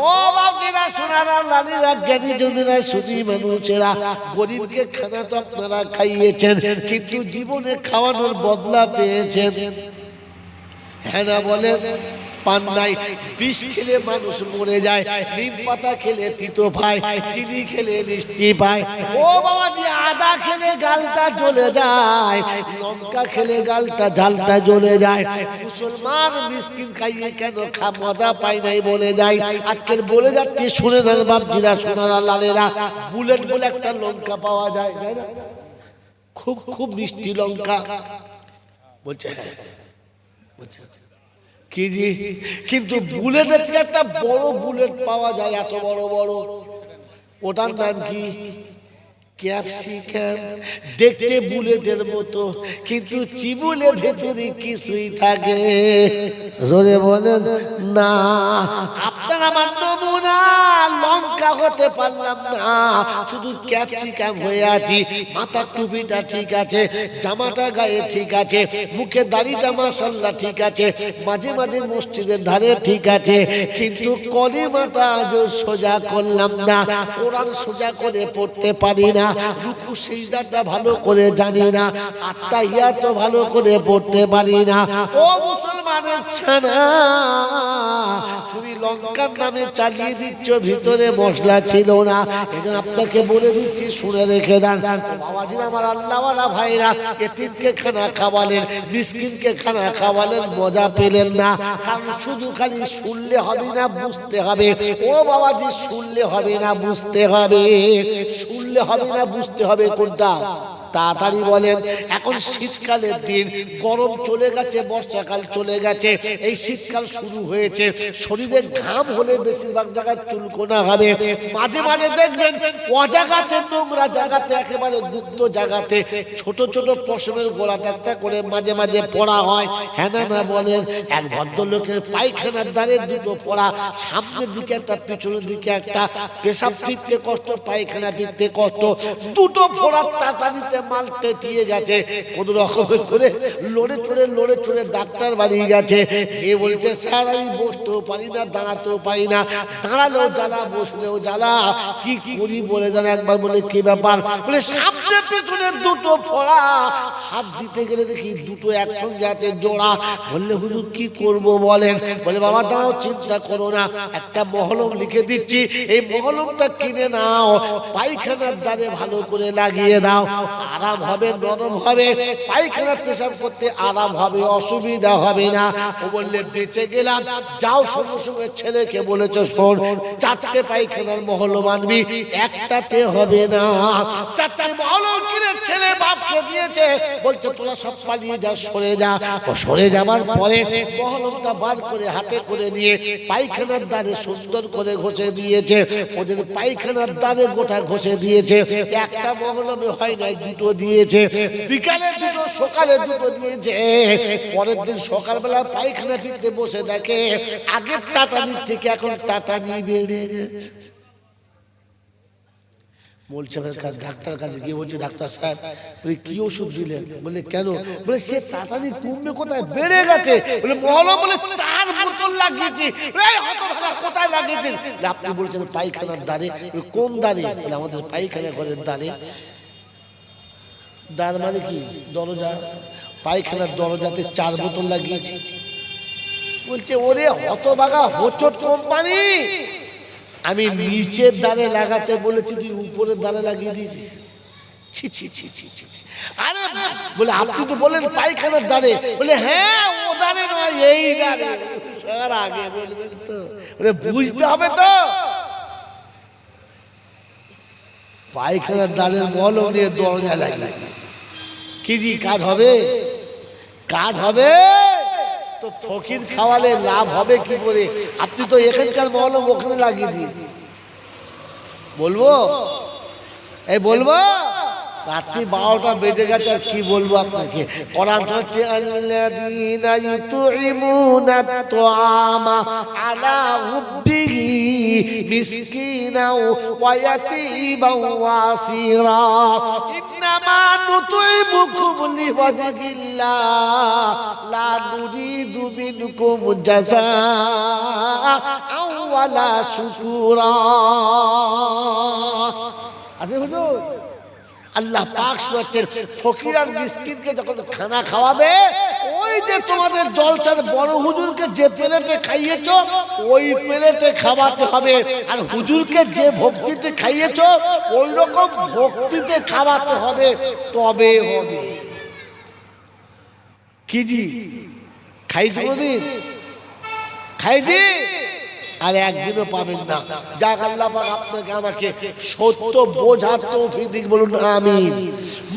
ও বাপজিরা, সোনারা, লালিরা, জ্ঞানী জনেরা, সুধী মানুষেরা, গরিবকে খানা তো আপনারা খাইয়েছেন, কিন্তু জীবনে খাওয়ানোর বদলা পেয়েছেন। হ্যাঁ না বলেন? পান নাই। বিষ খেলে মানুষ মরে যায়, নিম পাতা খেলে তিতো পায়, চিনি খেলে মিষ্টি পায়। ও বাবাজি, আদা খেলে গালটা জ্বলে যায়, লঙ্কা খেলে গালটা ঝালটা জ্বলে যায়। মুসলমান মিসকিন খাইয়ে কেন মজা পায় নাই বলে যায়। আজকের বলে যাচ্ছে, শুনে নেন বাপজিরা, সোনারা লালেরা, বুলেট বলে একটা লঙ্কা পাওয়া যায়, খুব খুব মিষ্টি লঙ্কা। বলছে হ্যাঁ, বলছে কি জি, কিন্তু বুলেটের থেকে একটা বড় বুলেট পাওয়া যায়, এত বড় বড়, ওটার নাম কি? ক্যাপসিকাম। দেখতে বুলেটের মতো, কিন্তু চিবুলের ভেতরে কিছুই থাকে। জোরে বলেন না। আপনার আমার নমুনা লঙ্কা হতে পারলাম না, শুধু ক্যাপসিকাম হয়ে আছি। মাথার টুপিটা ঠিক আছে, জামাটা গায়ে ঠিক আছে, মুখে দাড়িটা মাশাআল্লাহ ঠিক আছে, মাঝে মাঝে মসজিদের ধারে ঠিক আছে, কিন্তু কলিমাটা আজ সোজা করলাম না। কোরআন সোজা করে পড়তে পারি না, রুকু সিজদাটা ভালো করে জানি না, আত্তাহিয়াত ভালো করে পড়তে পারি না। ও মুসলমানের ছানা, তুমি লঙ্কার নামে চালিয়ে দিচ্ছ, ভিতরে মশলা ছিল না। এটা আপনাকে বলে দিচ্ছি, শুনে রেখে দেন বাবাজিরা, আমার আল্লাহওয়ালা ভাইরা। এতিমকে খানা খাওয়ালেন, মিসকিনকে খানা খাওয়ালেন, মজা পেলেন না। কারণ শুধু খালি শুনলে হবে না, বুঝতে হবে। ও বাবাজি, শুনলে হবে না, বুঝতে হবে। শুনলে হবে না, বুঝতে হবে। কোনটা? তাড়াতাড়ি বলেন। এখন শীতকালের দিন, গরম চলে গেছে, বর্ষাকাল চলে গেছে, এই শীতকাল শুরু হয়েছে। শরীরে ঘাম হলে বেশিরভাগ জায়গায় চুলকোনা হবে। মাঝে মাঝে দেখবেন অজাগাতে, নোংরা জায়গাতে, একেবারে গুপ্ত জায়গাতে ছোট ছোট পশমের গোলাটা একটা করে মাঝে মাঝে পড়া হয়। হ্যাঁ না না বলেন। এক ভদ্রলোকের পায়খানার দ্বারে দুটো পড়া, সামনের দিকে একটা, পেছনের দিকে একটা। পেশাব ফিরতে কষ্ট, পায়খানা ফিরতে কষ্ট, দুটো ফোড়ার টাটানিতে মাল টেটিয়ে গেছে। কোন রকমের করে লড়ে চড়ে ডাক্তার বাড়ি গেছে। এ বলছে, স্যার আমি বসতেও পারি না, দাঁড়াতেও পারি না, দাঁড়ালেও জ্বালা, বসলেও জ্বালা, কি করি বলে দেন একবার। বলে কি ব্যাপার? বলে সামনে পেছনে দুটো ফোড়া, হাত দিতে গেলে দেখি দুটো একসঙ্গে আছে, জোড়া। বললে হুজুর কি করব বলেন? বলে বাবা দাঁড়াও, চিন্তা করো না, একটা মহলম লিখে দিচ্ছি, এই মহলমটা কিনে নাও, পায়খানার দ্বারে ভালো করে লাগিয়ে দাও, আরাম হবে, নরম হবে, পায়খানা পেশাব করতে আরাম হবে, অসুবিধা হবে না। ও বললে বেঁচে গেলাম। যাও, সঙ্গে সঙ্গে ছেলেকে বলেছো, শোন, 4টে পায়খানার মহলম আনবি, একটাতে হবে না। 4টে মহলম কিনে ছেলে বাপকে দিয়েছে। বলছে তোরা সব পালিয়ে যা, সরে যা। ও সরে যাবার পরে মহলমটা বার করে হাতে করে নিয়ে পায়খানার দ্বারে সুন্দর করে ঘষে দিয়েছে। ওদের পায়খানার দ্বারে গোটা ঘষে দিয়েছে। একটা মহলমে হয় নাই, দুটো দিয়েছে। বিকালে দুটো, সকালে দুটো দিয়েছে। পরের দিন সকালবেলা পায়খানা ফিরতে বসে দেখে আগের টাটানির থেকে এখন টাটানি বেড়ে গেছে। ডাক্তার কাছে গিয়ে বলছে, ডাক্তার সাহেব, বলে কি ওষুধ দিলেন? বলে কেন? বলে সে টাটানি কমবে কোথায়, বেড়ে গেছে। বলে মহলম, বলে 4 বোতল লাগিয়েছি। কোথায় লাগিয়েছেন? আপনি বলছেন পায়খানার দ্বারে। কোন দ্বারে? বলে আমাদের পায়খানা ঘরের দ্বারে। দ্বার মানে কি? দরজা। পায়খানার দরজাতে 4 বোতল লাগিয়েছি। বলছে ওরে হতভাগা, হোঁচট কোম্পানি, আমি নিচের দ্বারে লাগাতে বলেছি, তুই উপরের দ্বারে লাগিয়ে দিয়েছিস। ছি ছি ছি ছি ছি। আরে বলে আপনি তো বলেন পায়খানার দ্বারে। বলে হ্যাঁ, ও দ্বারে নয়, এই দ্বারে। স্যার আগে বলবেন তো, বলে বুঝতে হবে তো। পায়খানার দ্বারের মলম নিয়ে দরজা লাগিয়ে কি জি কাজ হবে? কাজ হবে তো ফকির খাওয়ালে লাভ হবে কি করে? আপনি তো এখানকার মলম ওখানে লাগিয়ে দিয়েছেন। বলবো? এই বলবো? রাত্রি 12টা বেজে গেছে, আর কি বলবো আপনাকে। কোরআন হচ্ছে আল্লাযীনা ইউতঈমুনা আত-তাআমা আলা হুব্বিহি মিসকিনাও ওয়া ইয়াতীমান ওয়া আসীরা ইন্নামা নুতঈমুকুম লিওয়াজহিল্লাহ লা নুরিদু মিনকুম জাযাআআ ওয়ালা শুকুরা। আছে হুজুর? আল্লাহ পাক শোনাচ্ছেন ফকির আর মিসকিনকে যখন খানা খাওয়াবে, ওই যে তোমাদের জলসার বড় হুজুরকে যে প্লেটে খাইয়েছো ওই প্লেটে খাওয়াতে হবে, আর হুজুরকে যে ভক্তিতে খাইয়েছো ওই রকম ভক্তিতে খাওয়াতে হবে, তবে হবে। কি জি খাইছি কোনদিন? খাইছি? আর একদিনও পাবেন না। যাক আল্লাহ পাক আপনাকে আমাকে সত্য বোঝার তৌফিক দিক, বলুন আমিন।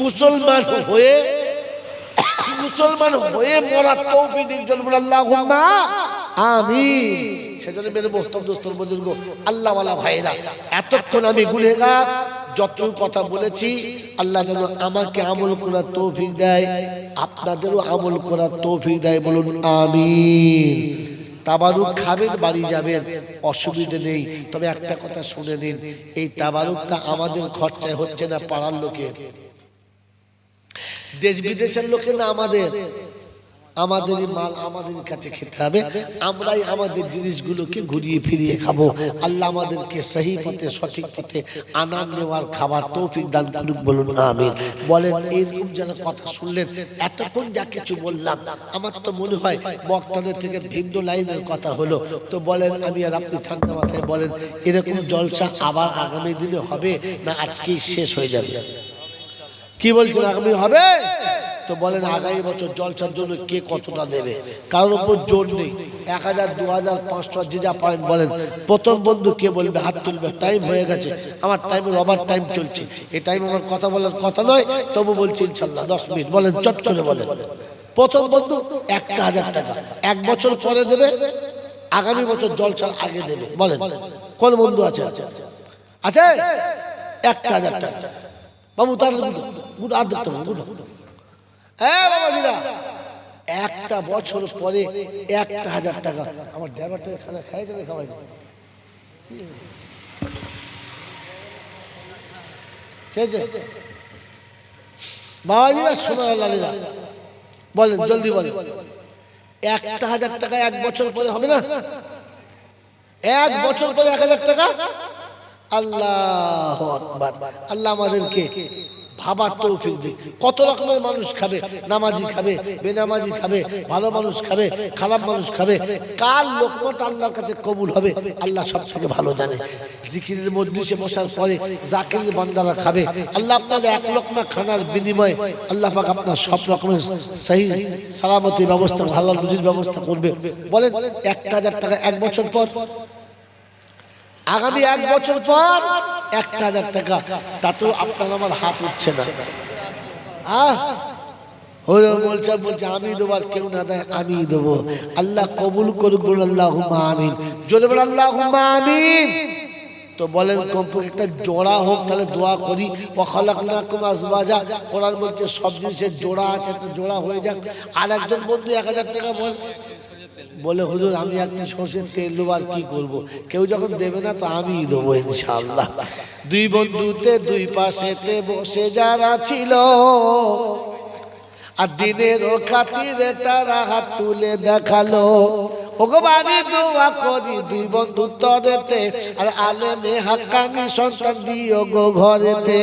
মুসলমান হয়ে মরার তৌফিক দিক, বলুন আল্লাহুম্মা আমিন। সেজন্য মেরে মোহতরম দোস্তর বুজুর্গ আল্লাহওয়ালা ভাইরা, এতক্ষণ আমি গুনেহগার যতটুকু কথা বলেছি, আল্লাহ যেন আমাকে আমল করার তৌফিক দেয়, আপনাদেরও আমল করার তৌফিক দেয়, বলুন আমিন। তাবারুক খাবেন, বাড়ি যাবেন, অসুবিধা নেই। তবে একটা কথা শুনে নিন, এই তাবারুকটা আমাদের খরচায় হচ্ছে না, পাড়ার লোকের, দেশ বিদেশের লোকে না, আমাদেরই মাল আমাদের কাছে খেতে হবে, আমরাই আমাদের জিনিসগুলোকে ঘুরিয়ে ফিরিয়ে খাবো। আল্লাহ আমাদেরকে সহি পথে, সঠিক পথে আনার নেওয়ার খাবার তৌফিক দান করুক, বলুন আমিন। বলেন এইরকম যারা কথা শুনলেন, এতক্ষণ যা কিছু বললাম, আমার তো মনে হয় বক্তাদের থেকে ভিন্ন লাইনের কথা হলো। তো বলেন আমি আর আপনি ঠান্ডা মাথায় বলেন, এরকম জলসা আবার আগামী দিনে হবে না আজকেই শেষ হয়ে যাবে? কি বলছেন, আগামী হবে? তো বলেন আগামী বছর জলসার জন্য কে কতটা দেবে? কারোর উপর জোর নেই, 1000, 2000, 500 যে যা পারেন বলেন। প্রথম বন্ধু কে বলবে? হাত তুলবে। টাইম হয়ে গেছে, আমার টাইমের ওভার টাইম চলছে, এই টাইম আমার কথা বলার কথা নয়, তবু বলছি ইনশাল্লাহ 10 মিনিট। বলেন চট করে বলেন। প্রথম বন্ধু 1000 টাকা 1 বছর পরে দেবে, আগামী বছর জলসার আগে দেবে। বলেন কোন বন্ধু আছে? আছে 1000 টাকা। বাবু তার গুড আর দেখতে হবে, গুড। হ্যাঁ বাবাজিরা, একটা বছর পরে 1000 টাকা। আমার ড্রাইভারটাকে খানা খাইতে না খাওয়াই খেয়েছে? বাবাজিরা, সোনার লালীরা, বলেন জলদি বলেন, 1000 টাকা 1 বছর পরে হবে না? 1 বছর পরে 1000 টাকা। আল্লাহু আকবার। আল্লাহ আমাদেরকে ভাবার তৌফিক দিক। কত রকমের মানুষ খাবে, নামাজি খাবে, বেনামাজি খাবে, ভালো মানুষ খাবে, খারাপ মানুষ খাবে, কার লোকমাটা আল্লাহর কাছে কবুল হবে আল্লাহ সব থেকে ভালো জানে। জিকিরের মজলিসে বসার পরে জাকির বান্দারা খাবে, আল্লাহ আপনার 1 লোকমা খানার বিনিময়ে আল্লাহ পাক আপনার সব রকমের সহি সালামতি ব্যবস্থা, হালাল রুজির ব্যবস্থা করবে। বলেন 1000 টাকা 1 বছর পর, আগামী 1 বছর পর 1000 টাকা, তাতেও আপনার আমার হাত উঠছে না। বলছে আমি দেবো, আর কেউ না দেয় আমি দেবো। আল্লাহ কবুল করুক, আল্লাহুম্মা আমিন। জোরে বল আল্লাহুম্মা আমিন। তো বলেন কমপক্ষে একটা জোড়া হোক, তাহলে দোয়া করি। ওয়া খালাকনাকুম আজওয়াজা, কোরআন বলছে সব জিনিসের জোড়া আছে, একটা জোড়া হয়ে যাক। আর একজন বন্ধু 1000 টাকা বলে হুজুর আমি একটা সরষের তেল দেবো, আর কি করবো? কেউ যখন দেবে না তো আমি দেবো ইনশাআল্লাহ। 2 বন্ধুতে 2 পাশেতে বসে যারা ছিল, আর দিনের খাতিরে তারা হাত তুলে দেখালো। ওগো বাড়ি দোয়া করি 2 বন্ধু তরেতে, আর আলেমে হাক্কানি সন্তান দিও গো ঘরেতে।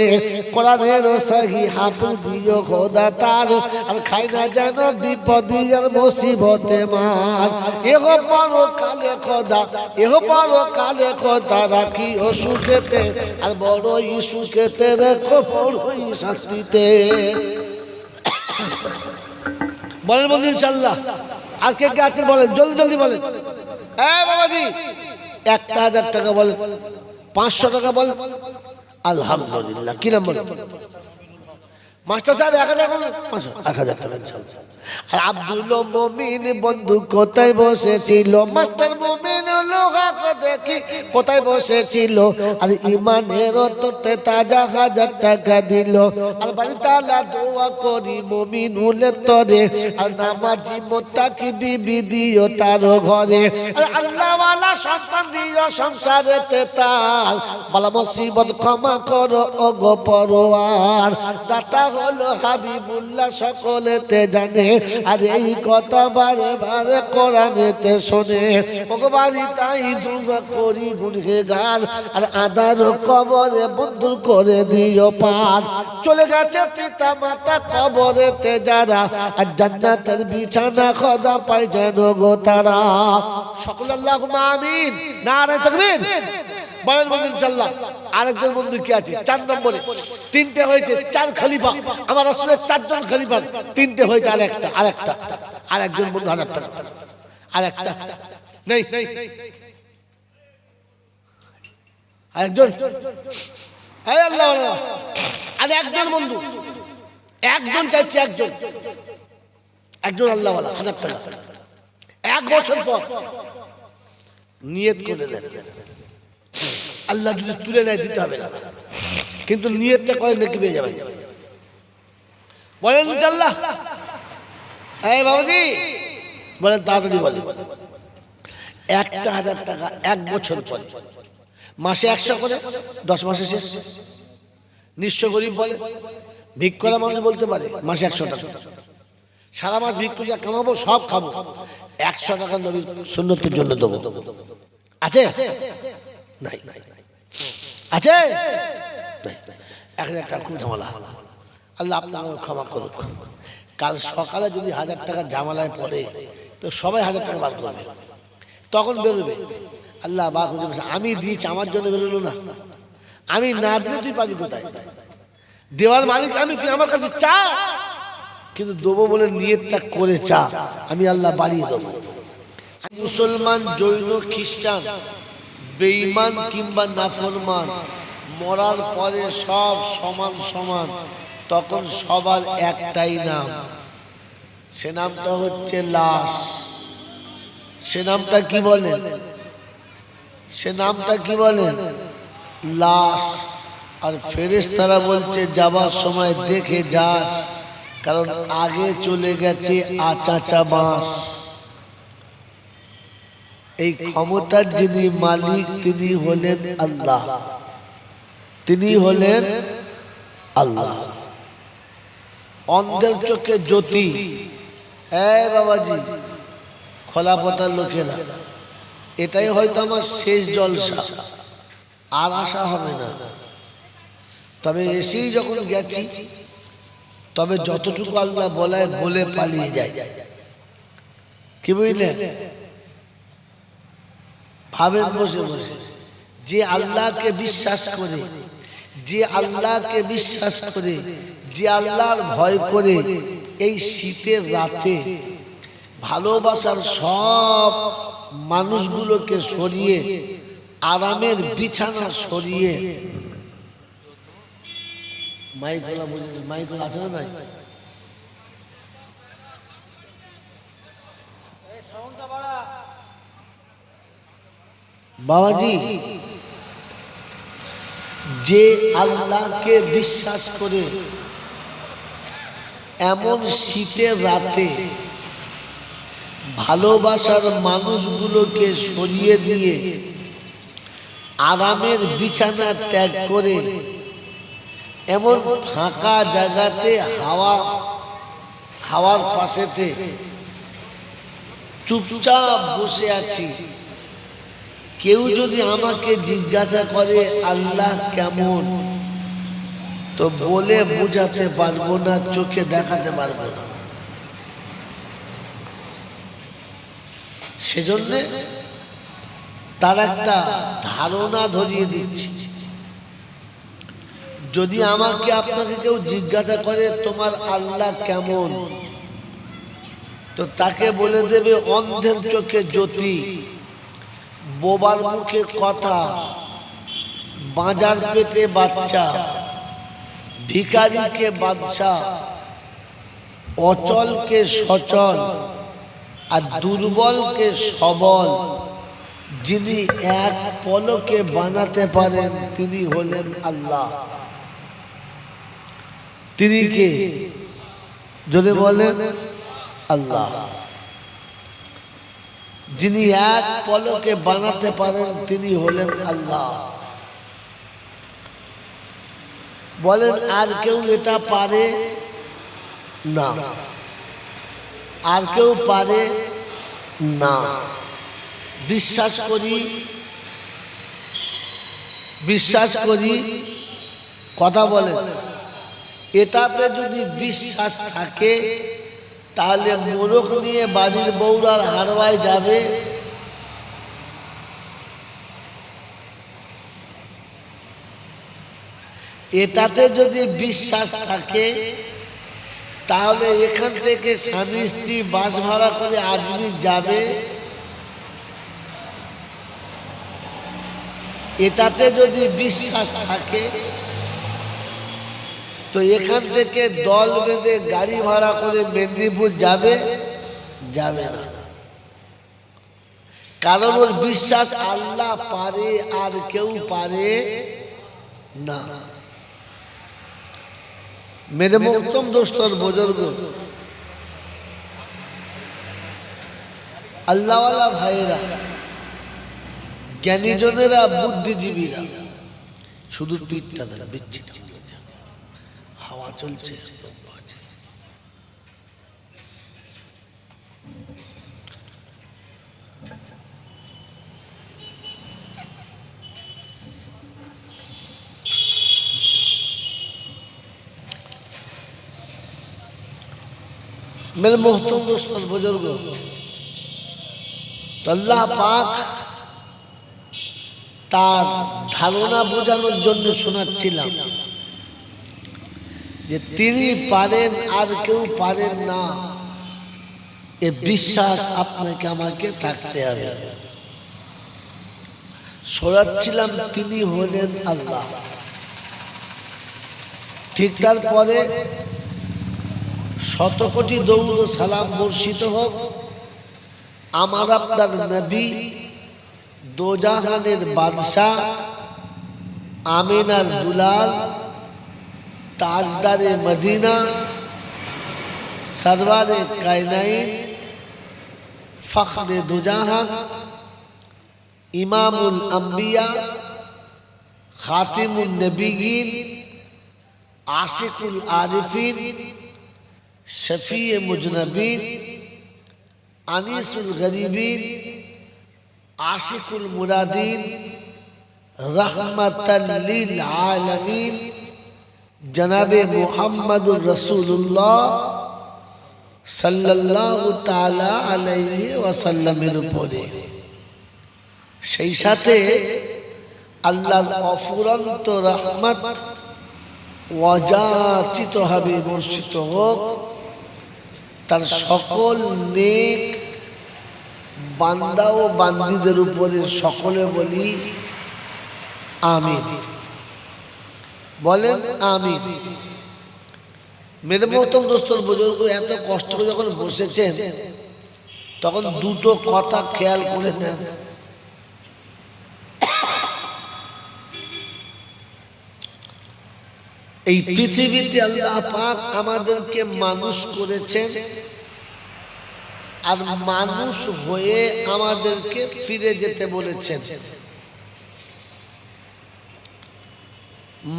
কোরআনের সহি হাফেজ দিও খোদা তার, আর খাই না যেন বিপদি আর মুসিবতে মার। এহ পরকালে খোদা, এহ পরকালে খোদা রাখিও সুখেতে, আর বড়ই সুখেতে রেখো বড়ই শান্তিতে। বলেন বন্ধু ইনশাআল্লাহ। আর কে কে আছেন বলেন, জলদি জলদি বলেন। বাবাজি 1000 টাকা বলেন, 500 টাকা বলেন। আলহামদুলিল্লাহ। কি নাম বলেন? মাস্টার সাহেব 1000 টাকা ইনশাআল্লাহ। আর আব্দুল মুমিন বন্ধু কোথায় বসেছিল? মাস্টার মুমিন লোহাকে দেখি কোথায় বসেছিল, আর ইমানের তোতে তাজা 1000 টাকা দিল। আর বাড়ি তালা দোয়া করি মুমিনুলের তরে, আর নামাজি মোত্তাকি বিবি দিও তার ঘরে। আর আল্লাহ ওয়ালা সন্তান দিও সংসারেতে তার, বালা মুসিবত ক্ষমা করো ওগো পরওয়ার। দাতা হলো হাবিবুল্লাহ সকলেতে জানে, আর এই কথা বারে বারে কোরআনেতে শোনে। ওগো বাড়ি তাই তওবা করি গুনহগার, আর আদার কবরে বন্ধুর করে দিও পার। চলে গেছে পিতা মাতা কবরেতে যারা, আর জান্নাতের বিছানা খোদা পায় যেন গো তারা। সকল আল্লাহুম্মা আমিন। নারে তাকবীর। বলেন বন্ধু ইনশাআল্লাহ। আরেকজন বন্ধু কি আছে 4 নম্বরে? 3টে হয়েছে, 4 খলিফা। আমার রাসূলের 4 জন খলিফা, 3টে হয়েছে, আরেকজন বন্ধু 1000 টাকা, আরেকটা নেই, আরেকজন, এই আল্লাহ আল্লাহ, আরেকজন বন্ধু, একজন চাইছে, একজন আল্লাহ ওয়ালা 1000 টাকা। 1 বছর পর নিয়ত করে দেন, আল্লাহ যদি তুলে নেয় দিতে হবে না, কিন্তু নিয়তটা করে নেকি পেয়ে যাবেন। বলেন ইনশাআল্লাহ। এই বাবাজি বলেন, তাড়াতাড়ি বলেন। 1000 টাকা 1 বছর পরে, মাসে 100 করে, 10 মাসে শেষ। নিঃস্ব গরিব বলে, ভিক করা মানুষ বলতে পারে মাসে 100 টাকা। সারা মাস ভিক করে কামাবো, সব খাবো, 100 টাকা নবীর সুন্নতের জন্য দেবো। আছে? নাই। আছে? 1000 টাকা খুব ঝামেলা। আল্লাহ আপনাকে ক্ষমা করুক। কাল সকালে যদি 1000 টাকা ঝামেলায় পড়ে, তো সবাই 1000 টাকা বার করবে, তখন বেরোবে। আল্লাহ বা আমি দিয়েছি, আমার জন্য বেরোলো না, আমি না দিলে তুই পাবি কোথায়? দেওয়ার মালিক আমি, তুই আমার কাছে চা, কিন্তু দেবো বলে নিয়তটা করে চা, আমি আল্লাহ বাড়িয়ে দেবো। মুসলমান, জৈন, খ্রিস্টান, বেঈমান কিংবা নাফরমান, মরার পরে সব সমান সমান, তখন সবার একটাই নাম, সে নামটা হচ্ছে লাশ। সে নামটা কি বলেন? সে নামটা কি বলেন? লাশ। আর ফেরেশতারা বলছে যাবার সময় দেখে যাস, কারণ আগে চলে গেছে আচাচা বাঁশ। এই ক্ষমতার যিনি মালিক তিনি হলেন আল্লাহ, তিনি হলেন আল্লাহ। অন্ধের চোখে জ্যোতি। এই বাবাজি, খোলা পাতার লোকেরা, এটাই হয়তো আমার শেষ জলসা, আর আশা হবে না। তবে এসেই যখন গেছি, তবে যতটুকু আল্লাহ বলায় বলে পালিয়ে যায়। কি বুঝলেন? ভাবেন বসে বসে, যে আল্লাহকে বিশ্বাস করে, যে আল্লাহকে বিশ্বাস করে, যে আল্লাহর ভয় করে, এই শীতের রাতে ভালোবাসার সব মানুষগুলোকে সরিয়ে, আরামের বিছানা সরিয়ে, মাইকগুলো আছে না? নাই? বাবাজি, যে আল্লাহকে বিশ্বাস করে এমন শীতের রাতে ভালোবাসার মানুষগুলোকে সরিয়ে দিয়ে আরামের বিছানা ত্যাগ করে এমন ফাঁকা জায়গাতে হাওয়ার পাশেতে চুপচাপ বসে আছি, কেউ যদি আমাকে জিজ্ঞাসা করে আল্লাহ কেমন, তো বলে বোঝাতে পারবো না, চোখে দেখাতে পারবো না। সেজন্য তার একটা ধারণা ধরিয়ে দিচ্ছি। যদি আমাকে আপনাকে কেউ জিজ্ঞাসা করে তোমার আল্লাহ কেমন, তো তাকে বলে দেবে অন্ধের চোখে জ্যোতি, বোবার মুখে কথা, বাঁজার পেটে বাচ্চা, ভিখারিকে বাদশা, অচলকে সচল, আর দুর্বলকে সবল, যিনি এক পলকে বানাতে পারেন তিনি হলেন আল্লাহ। তিনি কে? যদি বলেন আল্লাহ। যিনি এক পলকে বানাতে পারেন তিনি হলেন আল্লাহ। বলেন আর কেউ এটা পারে না? আর কেউ পারে না। বিশ্বাস করি কথা বলে, এটাতে যদি বিশ্বাস থাকে তাহলে মোরগ নিয়ে বাড়ির বউরার হারওয়ায় যাবে? এটাতে যদি বিশ্বাস থাকে তাহলে এখান থেকে স্বামী স্ত্রী বাস ভাড়া করে আজমির যাবে? এটাতে যদি বিশ্বাস থাকে তো এখান থেকে দল বেঁধে গাড়ি ভাড়া করে মেদিনীপুর যাবে? যাবে না। কারণ ওর বিশ্বাস আল্লাহ পারে আর কেউ পারে না। मेरे मोहतरम दोस्तों और बुजुर्गों, अल्लाह वाला भाईरा জ্ঞানী জনেরা বুদ্ধিজীবীরা শুধু পিঠটা ধরে বিচ্ছিত হাওয়া চলছে। मेरे मोहतरम दोस्तों और बुजुर्गों, तो अल्लाह पाक তার ধারণা বোঝানোর জন্য শোনাচ্ছিলাম যে তিনি পারেন আর কেউ পারেন না, এ বিশ্বাস আপনাকে আমাকে থাকতে হবে। শোনাচ্ছিলাম তিনি হলেন আল্লাহ। ঠিক তারপরে শত কোটি দরুদ ও সালাম বর্ষিত হোক আমার আপনার নবী, দোজাহানের বাদশাহ, আমিনার দুলাল, তাজদারে মদিনা, সরওয়ারে কায়নাইন, ফখরে দোজাহান, ইমামুল আম্বিয়া, খাতিমুন নবিয়্যিন, আশিকুল আরিফিন, শফিয়ে মুজনবিন, আনিসুল গরিবিন, आशिकुल मुरादीन, रहमतल लिल आलमीन, जनाबे मुहम्मदुर रसूलुल्लाह सल्लल्लाहु ताला अलैहि ওয়াসাল্লামের উপরে, সেই সাথে আল্লাহর অফুরন্ত রহমত ওয়াজাচিত হবে, বর্ষিত হোক তার সকল নেক বান্দা ও বান্দীদের উপরে। সকলে বলি আমিন, বলেন আমিন। মেরে মোহতরম দোস্তর বুজুর্গ, এত কষ্ট করে যখন বসেছেন তখন দুটো কথা খেয়াল করে নেন। এই পৃথিবীতে আল্লাহ পাক আমাদেরকে মানুষ করেছেন আর মানুষ হয়ে আমাদেরকে ফিরে যেতে বলেছেন।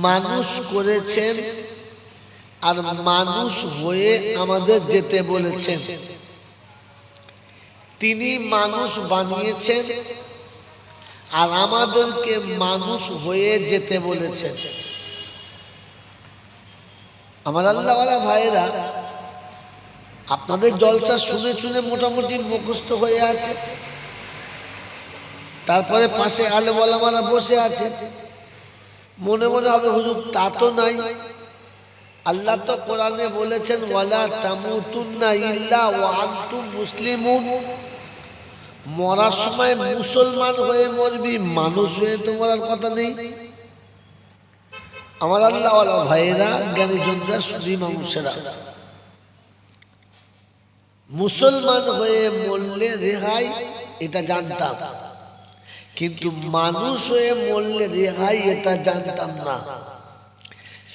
মানুষ করেছেন আর মানুষ হয়ে আমাদের যেতে বলেছেন। তিনি মানুষ বানিয়েছেন আর আমাদেরকে মানুষ হয়ে যেতে বলেছেন। আমার আল্লাহওয়ালা ভাইরা, আপনাদের জলসা শুনে শুনে মোটামুটি মুখস্থ হয়ে আছে, তারপরে পাশে আলেম ওলামারা বসে আছে, মনে মনে হবে হুজুর তা তো নাই। আল্লাহ তো কোরআনে বলেছেন ওয়ালা তামুতুন্না ইল্লা ওয়া আনতুম মুসলিমুন, মরার সময় মুসলমান হয়ে মরবি, মানুষ হয়ে তো মরার কথা নেই। আমার আল্লাহওয়ালা ভাইয়েরা, জ্ঞানীজনরা, সুধী মানুষেরা, মুসলমান হয়ে মরলে রেহাই এটা জানতাম, কিন্তু মানুষ হয়ে মরলে রেহাই এটা জানতাম না।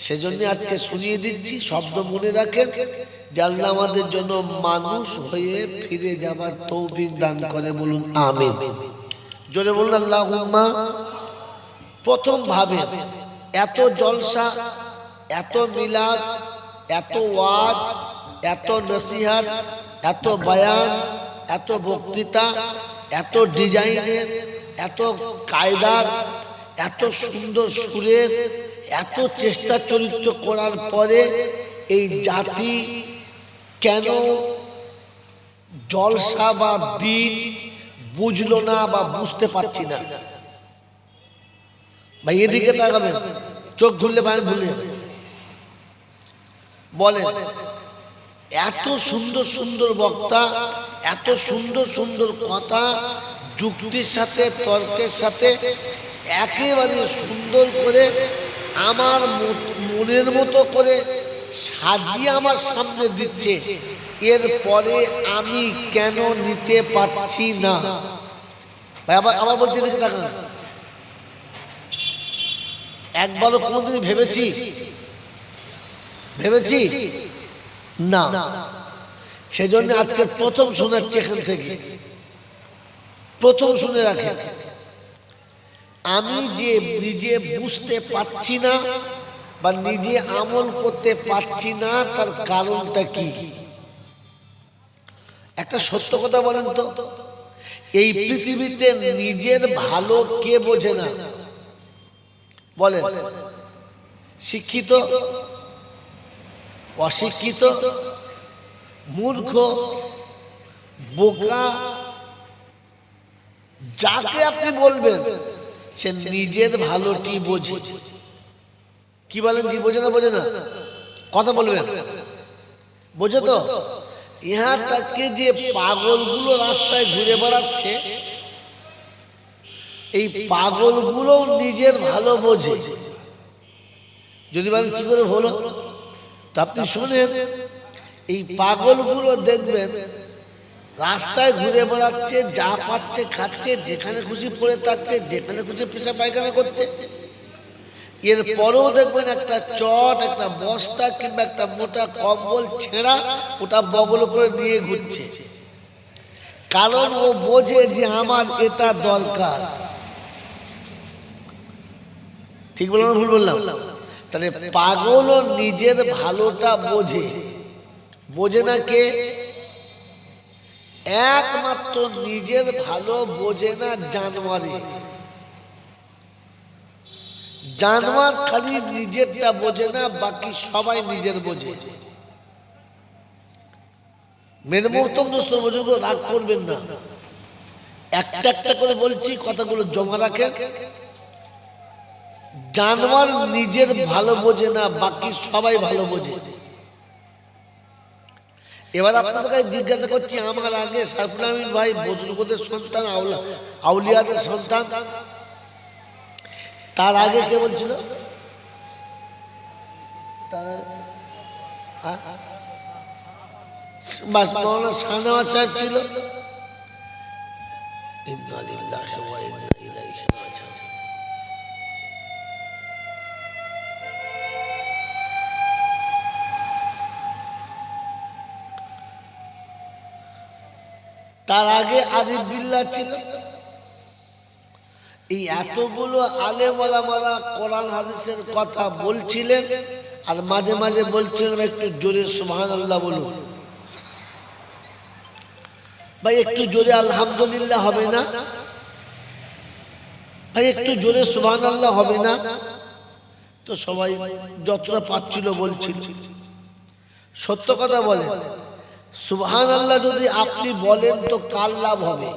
সেজন্য আজকে শুনিয়ে দিচ্ছি, শব্দ মনে রাখেন যে আল্লাহ আমাদের জন্য মানুষ হয়ে ফিরে যাবার তৌফিক দান করে। বলুন আমিন, জোরে বলুন আল্লাহুম্মা। প্রথম ভাবে এত জলসা, এত মিলাদ, এত ওয়াজ, এত নসিহত, এত বয়ান, এত বক্তৃতা এত ডিজাইনের, এত কায়দার, এত সুন্দর সুরের, এত চেষ্টা চরিত্র করার পরে এই জাতি কেন জলসা বা দিন বুঝলো না বা বুঝতে পারছি না? ভাই এদিকে তাকাবেন, চোখ ঘুরলে বাইরে ভুলে যাবে। বলেন, এত সুন্দর সুন্দর বক্তা, এত সুন্দর সুন্দর কথা, যুক্তির সাথে তর্কের সাথে একেবারে সুন্দর করে আমার মনের মতো করে সাজিয়ে আমার সামনে দিচ্ছে, এরপরে আমি কেন নিতে পারছি না? আবার বলছি দেখে দেখেন, একবারও কোনোদিন ভেবেছি না। সেজন্য আজকে প্রথম শোনাচ্ছি, এখান থেকে প্রথম শুনে রাখেন। আমি যে নিজে বুঝতে পারছি না বা নিজে আমল করতে পারছি না, তার কারণটা কি? একটা সত্য কথা বলেন তো, এই পৃথিবীতে নিজের ভালো কে বোঝে না? বলেন, শিক্ষিত, অশিক্ষিত, মূর্খ, বোকা, যাকে আপনি বলবেন সে নিজের ভালোটি বোঝে। কি বলেন, জি বোঝে না? বোঝে না? কথা বলবেন, বোঝে তো? ইহা তাকে যে পাগলগুলো রাস্তায় ঘুরে বেড়াচ্ছে, এই পাগলগুলো নিজের ভালো বোঝে। যদি বলেন কি করে হলো, তা আপনি শুনেন, এই পাগলগুলো দেখবেন রাস্তায় ঘুরে বেড়াচ্ছে, যা পাচ্ছে খাচ্ছে, যেখানে খুশি পড়ে থাকছে, যেখানে খুশি পেশা পায়খানা করছে। এরপরেও দেখবেন একটা চট, একটা বস্তা কিংবা একটা মোটা কম্বল ছেঁড়া ওটা বগল করে নিয়ে ঘুরছে, কারণ ও বোঝে যে আমার এটা দরকার। ঠিক বললাম না ভুল বললাম? তাহলে পাগলও নিজের ভালোটা বোঝে না কে? একমাত্র নিজের ভালো বোঝে না জানোয়ারে। জানোয়ার খালি নিজেরটা বোঝে না, বাকি সবাই নিজের বোঝে। মেরে মহতম দোস্ত, বুজুর্গ রাগ করবেন না, একটা একটা করে বলছি, কথাগুলো জমা রাখেন। জানোয়ার নিজের ভালো বোঝে না, বাকি সবাই ভালো বোঝে। এবার আপনাদের কাছে জিজ্ঞাসা করছি, আমার আগে সাইফুল আমিন ভাই বুজুর্গদের সন্তান, আউলিয়াদের সন্তান, তার আগে কে বলছিল? মাওলানা শাহনওয়াজ সাহেব ছিল। ইন্না লিল্লাহি ওয়া ইন্না ইলাইহি রাজিউন। তার আগে আরিফ বিল্লাহ ছিল। এই এতগুলো আলেম ওলামারা কোরআন হাদিসের কথা বলছিলেন, আর মাঝে মাঝে বলছিলেন একটু জোরে সুবহানাল্লাহ বলুন। ভাই একটু জোরে আলহামদুলিল্লাহ হবে না? ভাই একটু জোরে সুবহানাল্লাহ হবে না? তো সবাই যতটা পাচ্ছিল বলছিল। সত্য কথা বলেন, সুবহানাল্লাহ যদি আপনি বলেন তো কার লাভ হবে?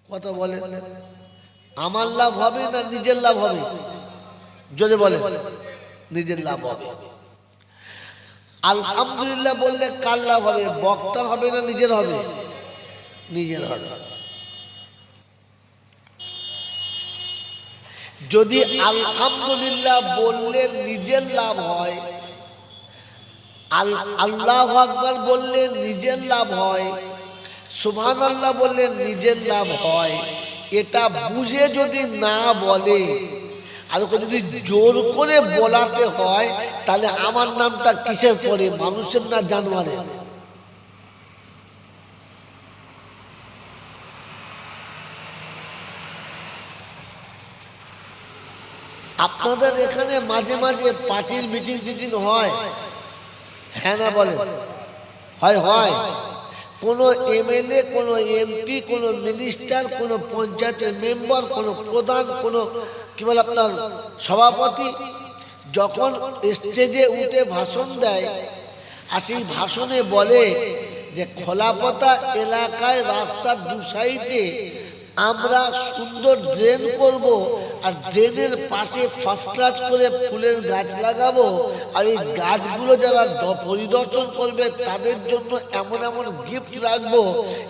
কথা বলে, আমার লাভ হবে না নিজের লাভ হবে? যদি বলে নিজের লাভ হবে। আলহামদুলিল্লাহ বললে কার লাভ হবে? বক্তার হবে না নিজের হবে? নিজের হবে। যদি আলহামদুলিল্লাহ বললে নিজের লাভ হয়, আল্লাহু আকবার বললে নিজের লাভ হয়, সুবহানাল্লাহ বললে নিজের লাভ হয়, এটা বুঝে যদি না বলে, আর যদি জোর করে বলাতে হয়, তাহলে আমার নামটা কিসের পড়ে? মানুষের না জানোয়ারের? আপনাদের এখানে মাঝে মাঝে পার্টির মিটিং টিটিং হয়, হ্যাঁ না বলে? হয় হয়। কোনো এমএলএ, কোনো এমপি, কোনো মিনিস্টার, কোনো পঞ্চায়েতের মেম্বার, কোনো প্রধান, কোনো কি বলে আপনার সভাপতি যখন স্টেজে উঠে ভাষণ দেয়, আর সেই ভাষণে বলে যে খোলাপথা এলাকায় রাস্তার দু সাইডে আমরা সুন্দর ড্রেন করব, আর ড্রেনের পাশে ফার্স্ট ক্লাস করে ফুলের গাছ লাগাবো, আর এই গাছগুলো যারা পরিদর্শন করবে তাদের জন্য এমন এমন গিফট রাখবো,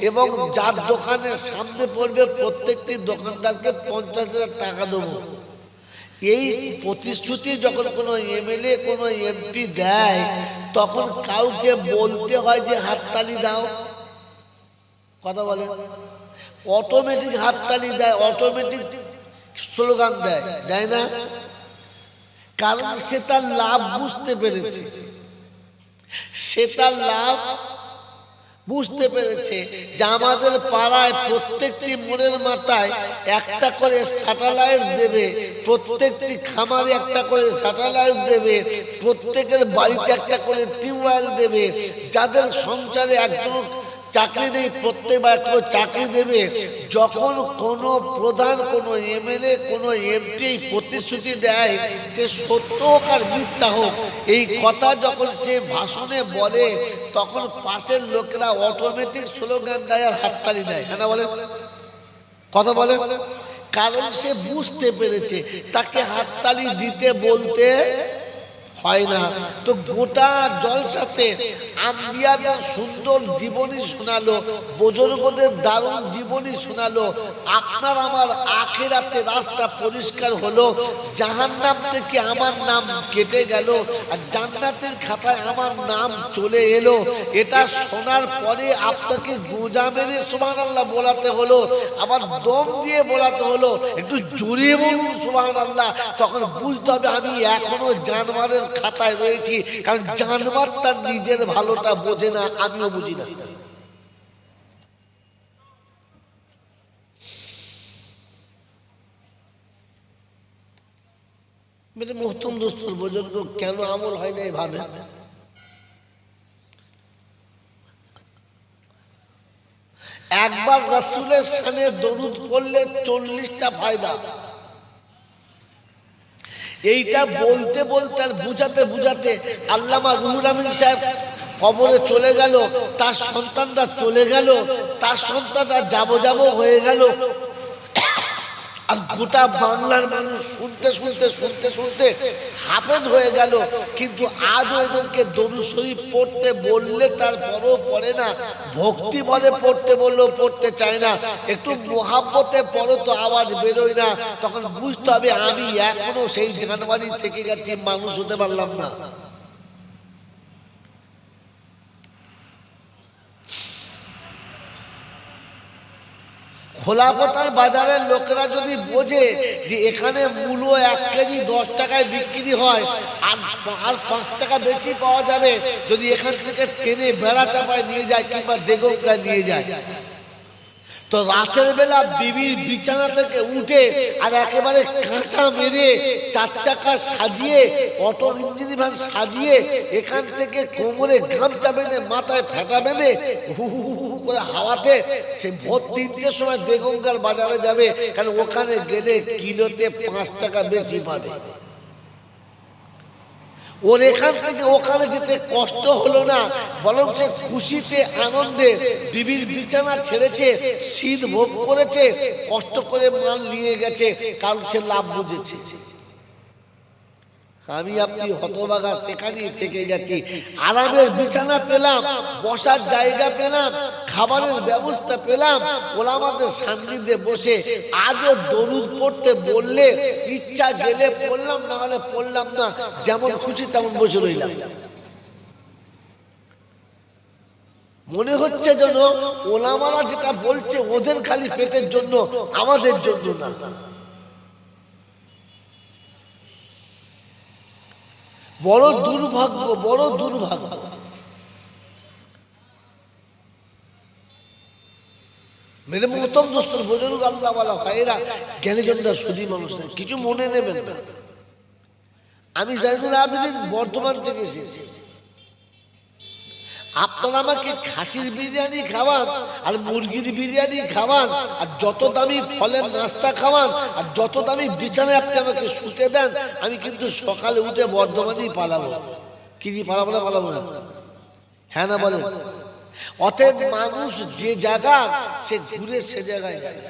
এবং যার দোকানের সামনে পড়বে প্রত্যেকটি দোকানদারকে 50,000 টাকা দেবো। এই প্রতিশ্রুতি যখন কোনো এমএলএ, কোনো এমপি দেয়, তখন কাউকে বলতে হয় যে হাততালি দাও, কথা বলে, অটোমেটিক হাততালি দেয়, অটোমেটিক স্লোগান দেয়, দেয় না? কারণ সে তার লাভ বুঝতে পেরেছে, সে তার লাভ বুঝতে পেরেছে যে আমাদের পাড়ায় প্রত্যেকটি মোড়ের মাথায় একটা করে স্যাটেলাইট দেবে, প্রত্যেকটি খামারে একটা করে স্যাটেলাইট দেবে, প্রত্যেকের বাড়িতে একটা করে টিউবওয়েল দেবে, যাদের সংসারে একজন চাকরি নেই প্রত্যেকবার একটা চাকরি দেবে। যখন কোনো প্রধান, কোনো এমএলএ, কোনো এমপি প্রতিশ্রুতি দেয়, সে সত্য হোক আর মিথ্যা হোক, এই কথা যখন সে ভাষণে বলে, তখন পাশের লোকেরা অটোমেটিক স্লোগান দেয় আর হাততালি দেয়, হ্যাঁ না বলে, কথা বলে, কারণ সে বুঝতে পেরেছে তাকে হাততালি দিতে বলতে হয় না। তো গোটা জলসাতে আম্বিয়াদের সুন্দর জীবনী শোনালো, বুজুর্গদের দারুণ জীবনী শোনালো। আপনার আমার আখিরাতে রাস্তা পরিষ্কার হলো, জাহান্নাম থেকে আমার নাম কেটে গেল, আর জান্নাতের খাতায় আমার নাম চলে এলো। এটা শোনার পরে আপনাকে গোঁজা মেরে সুবহানাল্লাহ বলাতে হলো, আবার দম দিয়ে বলাতে হলো, একটু জোরে বলুন সুবহানাল্লাহ। তখন বুঝতে হবে আমি এখনো জানোয়ারের খাতায় রয়েছি, কারণ জানোয়ার তার নিজের ভালোটা বোঝে না, আমিও বুঝি না। মেরে মোহতরম দোস্তর বুজুর্গ, কেন আমল হয় না ভাবে? একবার রাসূলের শানে দরুদ পড়লে 40টা ফায়দা। এইটা বলতে বলতে আর বুঝাতে বুঝাতে আল্লামা রুহুল আমিন সাহেব কবরে চলে গেল, তার সন্তানরা চলে গেল, তার সন্তানরা যাবো হয়ে গেল, আর গোটা বাংলার মানুষ শুনতে শুনতে শুনতে শুনতে হাফেজ হয়ে গেল। কিন্তু আজও এদেরকে দরুদ শরীফ পড়তে বললে তারপরও পড়ে না, ভক্তি বলে পড়তে বললেও পড়তে চায় না। একটু মোহাব্বতে পড়ো তো আওয়াজ বেরোয় না। তখন বুঝতে হবে আমি এখনো সেই জানুয়ারি থেকে গেছি, মানুষ হতে পারলাম না। খোলাপতার বাজারের লোকেরা যদি বোঝে যে এখানে মূলো 1 কেজি 10 টাকায় বিক্রি হয়, আর 5 টাকা বেশি পাওয়া যাবে যদি এখান থেকে ট্রেনে বেড়া চাপায় নিয়ে যায় কিংবা দেগঙ্গায় নিয়ে যায়, তো রাতের বেলা বিবির বিছানা থেকে উঠে আর একেবারে কাঁচা মেরে 4 চাকা সাজিয়ে, অটো ইঞ্জিন ভ্যান সাজিয়ে, এখান থেকে কোমরে গামছা বেঁধে, মাথায় ফেটা বেঁধে, হু হু হু করে হাওয়াতে সে ভোর 3টের সময় দেগঙ্গার বাজারে যাবে, কারণ ওখানে গেলে কিলোতে 5 টাকা বেশি পাবে। ওর এখান থেকে ওখানে যেতে কষ্ট হলো না, বরং সে খুশিতে আনন্দে বিবির বিছানা ছেড়েছে, শীত ভোগ করেছে, কষ্ট করে মাল নিয়ে গেছে, কারণ সে লাভ বুঝেছে। আমি আপনি হতভাগা সেখানেই থেকে গেছি, আরামের বিছানা পেলাম, বসার জায়গা পেলাম, খাবারের ব্যবস্থা পেলাম, ওলামাদের সান্নিধ্যে বসে আজও দরুদ পড়তে বললে ইচ্ছা গেলে পড়লাম, না হলে পড়লাম না, যেমন খুশি তেমন বসে রইলাম। মনে হচ্ছে যেন ওলামারা যেটা বলছে ওদের খালি পেটের জন্য, আমাদের জন্য না। বড় দুর্ভাগ্য, বড় দুর্ভাগ্য। মেরে মোহতরম দোস্তর বুজুর্গ, আল্লাহ ওয়ালা ভাইরা, জ্ঞানীজনরা সুধী মানুষ না, কিছু মনে নেবেন না। আমি জাইনুল আবেদিন বর্ধমান থেকে এসেছি। আপনারা আমাকে খাসির বিরিয়ানি খাওয়ান আর মুরগির বিরিয়ানি খাওয়ান আর যত দামি ফলের নাস্তা খাওয়ান আর যত দামি বিছানায় আপনি আমাকে শুতে দেন, আমি কিন্তু সকালে উঠে বর্ধমানেই পালাবো। কি পালাবো না? পালাবো না? হ্যাঁ না বলেন? অতএব মানুষ যে জায়গা সে ঘুরে সে জায়গায় যাবে।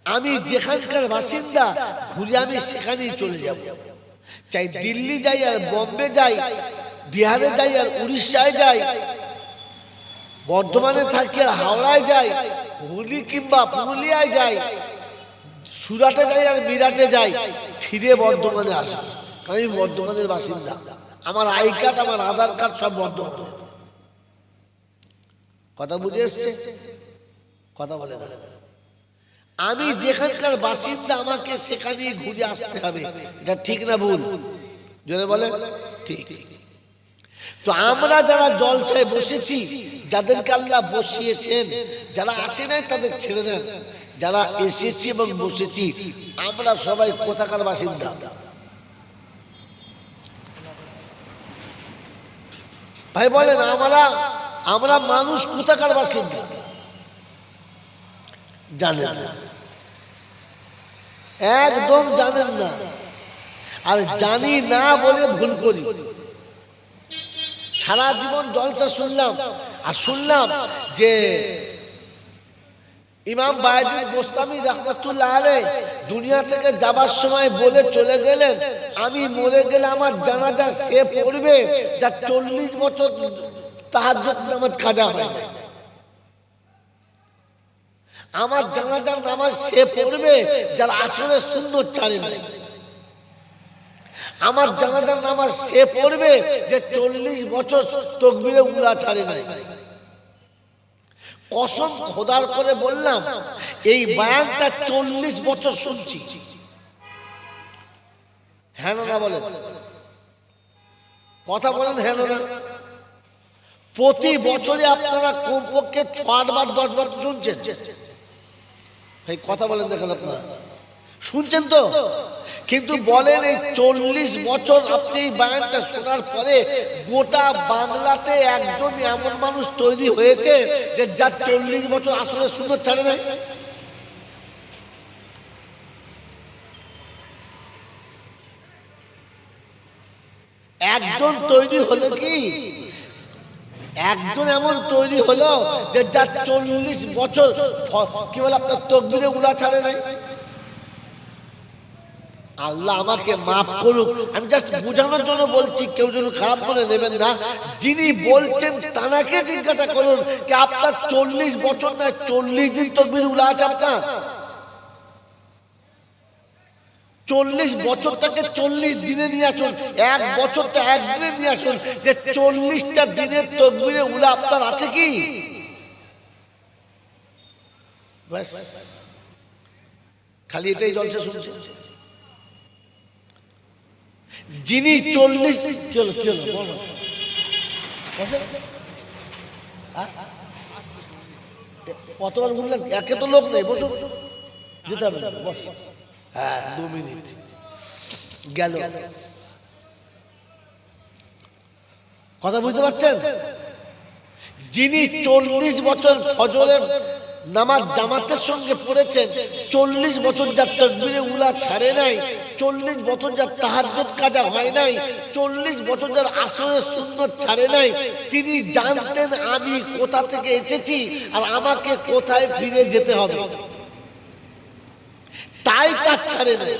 আমি যেখানকার বাসিন্দা ঘুরে আমি সেখানেই চলে যাব। চাই দিল্লি যাই আর বম্বে যাই, বিহারে যাই আর উড়িষ্যায় যাই, বর্ধমানে থাকি আর হাওড়ায় যাই, হুগলি কিংবা পুরুলিয়ায় যাই, সুরাটে যাই আর মিরাটে যাই, ফিরে বর্ধমানে আসা। আমি বর্ধমানের বাসিন্দা, আমার আই কার্ড আমার আধার কার্ড সব বর্ধমানে। কথা বুঝে এসছে? কথা বলে না? আমি যেখানকার বাসিন্দা আমাকে সেখানেই ঘুরে আসতে হবে। এটা ঠিক না ভুল? জোরে বলে ঠিক। তো আমরা যারা জলসায় বসেছি, যাদেরকে আল্লাহ বসিয়েছেন, যারা আসে নাই তাদের ছেড়ে দেন, যারা এসেছি এবং বসেছি আমরা সবাই কোথাকার বাসিন্দা? ভাই বলেন, আমরা মানুষ কোথাকার বাসিন্দা? জানেন না, একদম জানেন না। আর জানি না বলে ভুল করি। সারা জীবন জলসা শুনলাম আর শুনলাম যে ইমাম বায়েজিদ বোস্তামি রাহমাতুল্লাহ আলাইহি দুনিয়া থেকে যাবার সময় বলে চলে গেলেন, আমি মরে গেলে আমার জানাজা সে পড়বে যার 40 বছর তাহাজ্জুদ নামাজ কাজা হয় না। আমার জানাজার নামাজ সে পড়বে যার আসরে সুন্নত ছাড়ে নাই। আমার জানাজার নামাজ সে পড়বে যে 40 বছর তাকবীরে উলা ছাড়ে নাই। কসম খোদার করে বললাম, এই বয়ানটা 40 বছর শুনছি। হ্যাঁ না বলেন? কথা বলেন হ্যাঁ না? প্রতি বছরে আপনারা কমপক্ষে 6 বার 10 বার শুনছেন। ভাই কথা বলেন, দেখেন আপনারা শুনছেন তো? কিন্তু বলেন, এই 40 বছর আপনি এই বয়ানটা শোনার পরে গোটা বাংলাতে একজন এমন মানুষ তৈরি হয়েছে যে যার 40 বছর আসলে সুন্দর ছাড়ে নাই? একজন তৈরি হলো কি? একজন এমন তৈরি হলো যে যার 40 বছর কি বলে আপনার তাকবীরে উলা ছাড়ে নাই। আল্লাহ আমাকে মাফ করুক, আমি জাস্ট বোঝানোর জন্য বলছি, কেউ যেন খারাপ মনে নেবেন না। যিনি বলছেন তাকে জিজ্ঞাসা করুন যে আপনার 40 বছর না 40 দিন তাকবীরে উলা আছে আপনার? 40 বছরটাকে 40 দিনে নিয়ে আসুন, 1 বছরটা 1 দিনে নিয়ে আসুন, যে 40টা দিনের তাকবীরে উলা আপনার আছে কি? বাস, খালি এটাই জলসা শুনছে। যিনি 40 কি হলো বলো, কতবার বললেন? একে তো লোক নেই, বসুন, যেতে হবে না, বসুন। হ্যাঁ, 2 মিনিট গেল। কথা বুঝতে পারছেন? যিনি 40 বছর ফজরের নামাজ জামাতের সঙ্গে পড়েছেন, 40 বছর যার তাকবীরে উলা ছাড়ে নাই, 40 বছর যার তাহাজ্জুদ কাজা হয় নাই, 40 বছর যার আসরের সুন্নত ছাড়ে নাই, তিনি জানতেন আমি কোথা থেকে এসেছি আর আমাকে কোথায় ফিরে যেতে হবে, তাই তার ছাড়ে নাই।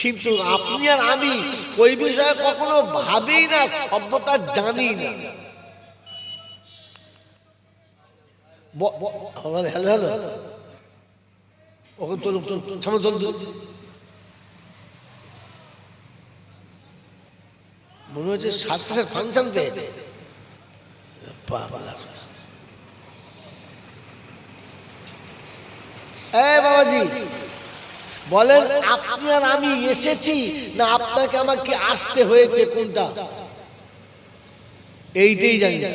কিন্তু আপনি আর আমি ওই বিষয়ে কখনো ভাবি না, শব্দটা জানি না। হ্যালো হ্যালো, ওকে তোর সামনে চল, মনে হচ্ছে 7 মাসের ফাংশন পেয়ে। বাবাজি বলেন, আপনি আর আমি এসেছি না আপনাকে আমাকে আসতে হয়েছে, কোনটা? এইটাই জানি না।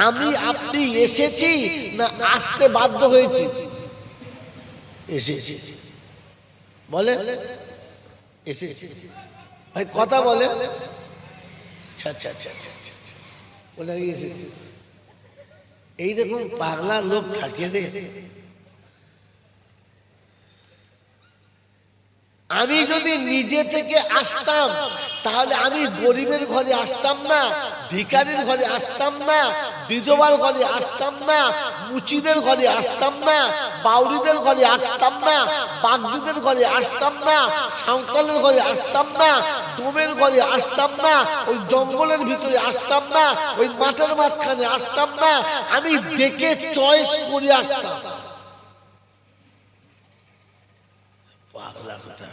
আমি আপনি এসেছি না আসতে বাধ্য হয়েছি? এসেছি। বলে এসেছে ভাই কথা বলে আচ্ছা আচ্ছা আচ্ছা আচ্ছা আচ্ছা বলে এসেছে এইরকম পাগলা লোক থাকে রে আমি যদি নিজে থেকে আসতাম তাহলে আমি গরিবের ঘরে আসতাম না ভিখারির ঘরে আসতাম না বিধবার ঘরে আসতাম না মুচিদের ঘরে আসতাম না বাউরিদের ঘরে আসতাম না বাগদিদের ঘরে আসতাম না সাঁওতালের ঘরে আসতাম না ডোমের ঘরে আসতাম না ওই জঙ্গলের ভিতরে আসতাম না ওই মাঠের মাঝখানে আসতাম না আমি দেখে চয়েস করে আসতাম পাগলা কথা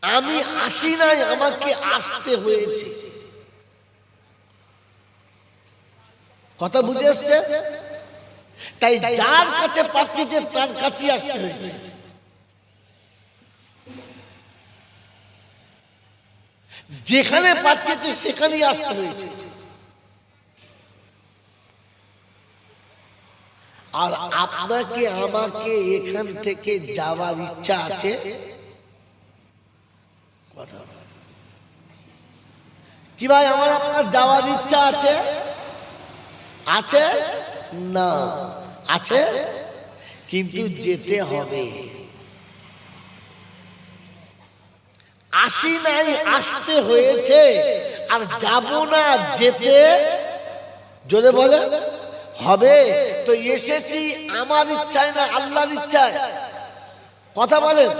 আমি আসি নাই আমাকে আসতে হয়েছে কথা বুঝে আসছে তাই যার কাছে পাঠিয়েছে তার কাছে আসতে হয়েছে যেখানে পাঠিয়েছে সেখানেই আসতে হয়েছে আর আপনাকে আমাকে এখান থেকে যাওয়ার ইচ্ছা আছে কি ভাই আমার আপনার যাওয়ার ইচ্ছা আছে আছে না আছে কিন্তু যেতে হবে আসি নাই আসতে হয়েছে আর যাব না যেতে জোরে বলে হবে তো এসেছি আমার ইচ্ছায় না আল্লাহর ইচ্ছায় কথা বলেন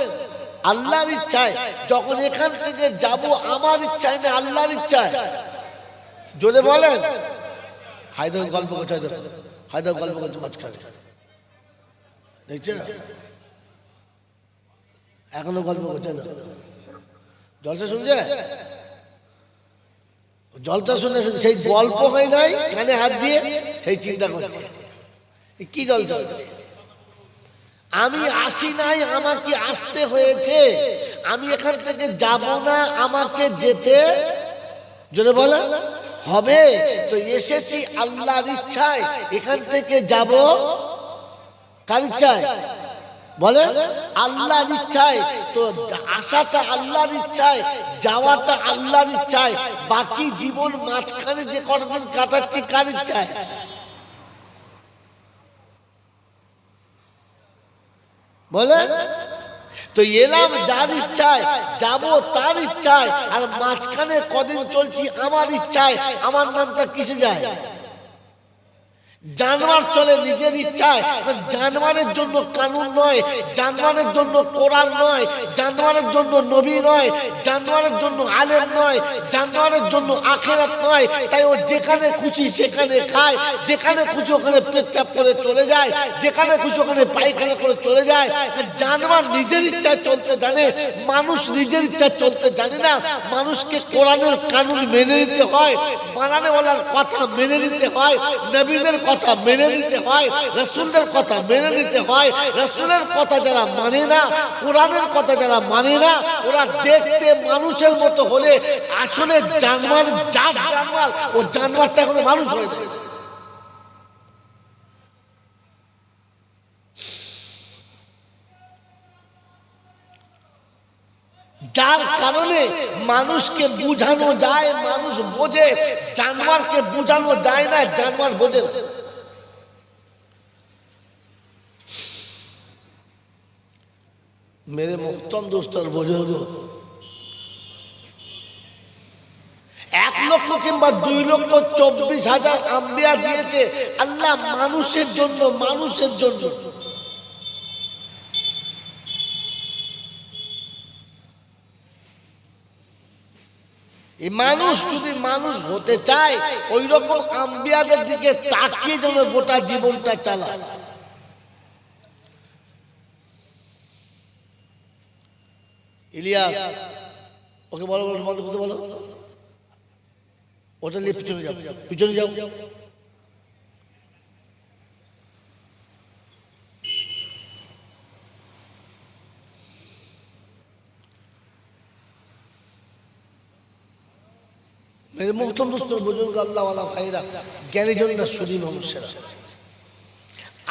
আল্লাহর ইচ্ছায় যখন এখান থেকে যাব আমার ইচ্ছায় না আল্লাহর ইচ্ছায় জোরে বলেন হায়দার গল্প করছে হায়দার গল্প করছে মাঝখানে দেখছেন এখনো গল্প করছে না জলটা শুনছে জলটা শুনে সেই গল্প হয় নাই কানে হাত দিয়ে সেই চিন্তা করছে কি জল চলছে আমি আসি নাই আমাকে আসতে হয়েছে আমি এখান থেকে যাব না আমাকে যেতে যদি বলে হবে তো এসেছি আল্লাহর ইচ্ছায় এখান থেকে যাব কার ইচ্ছায় বলে আল্লাহর ইচ্ছায় তো আসাটা আল্লাহর ইচ্ছায় যাওয়াটা আল্লাহর ইচ্ছায় বাকি জীবন মাঝখানে যে কতদিন কাটাচ্ছি কার ইচ্ছায় বলে তো এলাম যার ইচ্ছায় যাব তার ইচ্ছায় আর মাঝখানে কদিন চলছি আমার ইচ্ছায় আমার নামটা কিসে যায় জানোয়ার চলে নিজের ইচ্ছায় জানোয়ারের জন্য কানুন নয় জানোয়ারের জন্য কোরআন নয় জানোয়ারের জন্য নবী নয় জানোয়ারের জন্য আলেম নয় জানোয়ারের জন্য আখিরাত নয় তাই ও যেখানে খুশি সেখানে খায় যেখানে খুশি ওখানে পেচ্ছাপ করে চলে যায় যেখানে খুশি ওখানে পায়খানা করে চলে যায় জানোয়ার নিজের ইচ্ছায় চলতে জানে মানুষ নিজের ইচ্ছায় চলতে জানে না মানুষকে কোরআনের কানুন মেনে নিতে হয় বানানেওয়ালার কথা মেনে নিতে হয় নবীদের কথা মেনে নিতে হয় রাসূলদের কথা মেনে নিতে হয় রাসূলের কথা যারা মানে না কোরআনের কথা যারা মানে না ওরা দেখতে মানুষের মতো হলে আসলে জানোয়ার জানোয়ার ও জানোয়ারটা এখন মানুষ হয়ে যায় যার কারণে মানুষকে বুঝানো যায় মানুষ বোঝে জানোয়ারকে বুঝানো যায় না জানোয়ার বোঝে না मेरे मोहतरम दोस्त और बुजुर्ग 1 লক্ষ কিংবা 2 লক্ষ 24,000 আম্বিয়া দিয়েছে আল্লাহ মানুষের জন্য এই মানুষ যদি মানুষ হতে চায় ওই রকম আম্বিয়াদের দিকে তাকিয়ে যেন গোটা জীবনটা চালায় ইলিয়াস ওকে বলো বন্ধ করতে বলো ওটা নিয়ে পিছনে যাও मेरे मोहतरम दोस्तों बुजुर्ग अल्लाह वाला भाईरा ज्ञानी जनरा सुधी মানুষেরা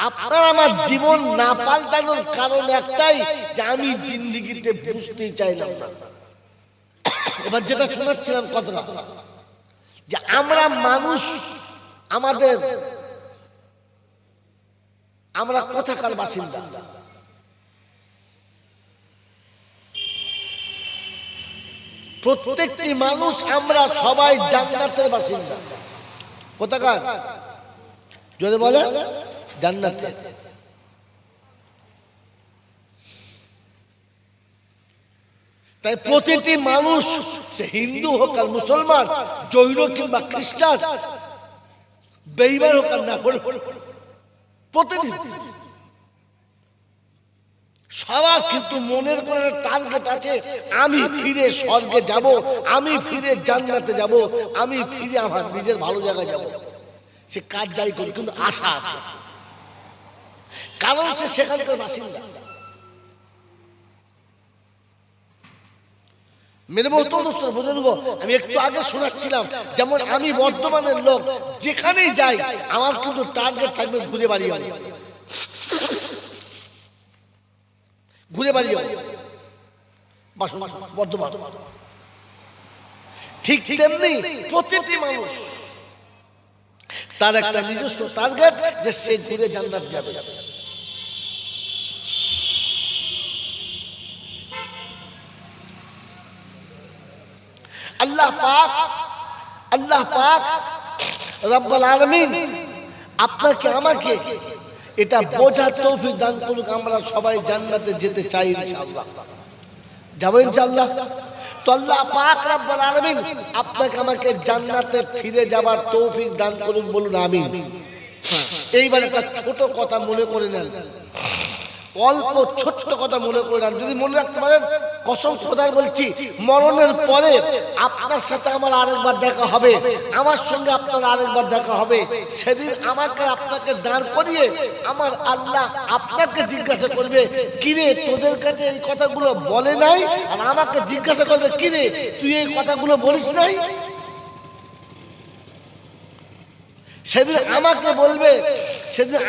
আপনার আমার জীবন না পাল্টানোর কারণ একটাই যে আমি জিন্দেগিতে বুঝতেই চাইলাম না। এবার যেটা শোনাচ্ছিলাম কথাটা, যে আমরা মানুষ, আমরা কোথাকার বাসিন্দা? প্রত্যেকটি মানুষ আমরা সবাই জান্নাতের বাসিন্দা। কোথাকার? যদি বলে জান্নাতের। তাই প্রতিটি মানুষ, সে হিন্দু হোক আর মুসলমান, জৈন কিংবা খ্রিস্টান, বেঈমান হোক আর না হোক, প্রতিটি সবার কিন্তু মনের মনে টার্গেট আছে, আমি ফিরে স্বর্গে যাব, আমি ফিরে জান্নাতে যাব, আমি ফিরে আমার নিজের ভালো জায়গায় যাব। সে কাজ যাই করে কিন্তু আশা আছে, কারণ সে সেখানকার বাসিন্দা। মেরে মহতরম বুজুর্গ, আমি একটু আগে শোনাচ্ছিলাম, যেমন আমি বর্ধমানের লোক, যেখানেই যাই আমার কিন্তু টার্গেট থাকবে ঘুরে বাড়ি হবে, ঘুরে বাড়ি হবে বর্ধমান। ঠিক তেমনি প্রতিটি মানুষ তার একটা নিজস্ব টার্গেট, যে সে ঘুরে জান্নাত যাবে। আল্লাহ পাক রব্বুল আলামিন আপনাকে আমাকে এটা বোঝার তৌফিক দান করুক। আমরা সবাই জান্নাতে যেতে চাই ইনশাআল্লাহ, যাব ইনশাআল্লাহ। তো আল্লাহ পাক রব্বুল আলামিন আপনাকে আমাকে জান্নাতে ফিরে যাবার তৌফিক দান করুন, বলুন আমিন। এইবার একটা ছোট কথা মনে করে নেন, অল্প ছোট্ট কথা মনে করে নেন, যদি মনে রাখতে পারেন, কসম খোদার বলছি, মরণের পরে আপনার সাথে আমার আরেকবার দেখা হবে, আমার সঙ্গে আপনার আরেকবার দেখা হবে। সেদিন আমাকে আপনাকে দাঁড় করিয়ে আমার আল্লাহ আপনাকে জিজ্ঞাসা করবে, কিরে তোদের কাছে এই কথাগুলো বলে নাই? আর আমাকে জিজ্ঞাসা করবে, কিরে তুই এই কথাগুলো বলিস নাই? সেদিন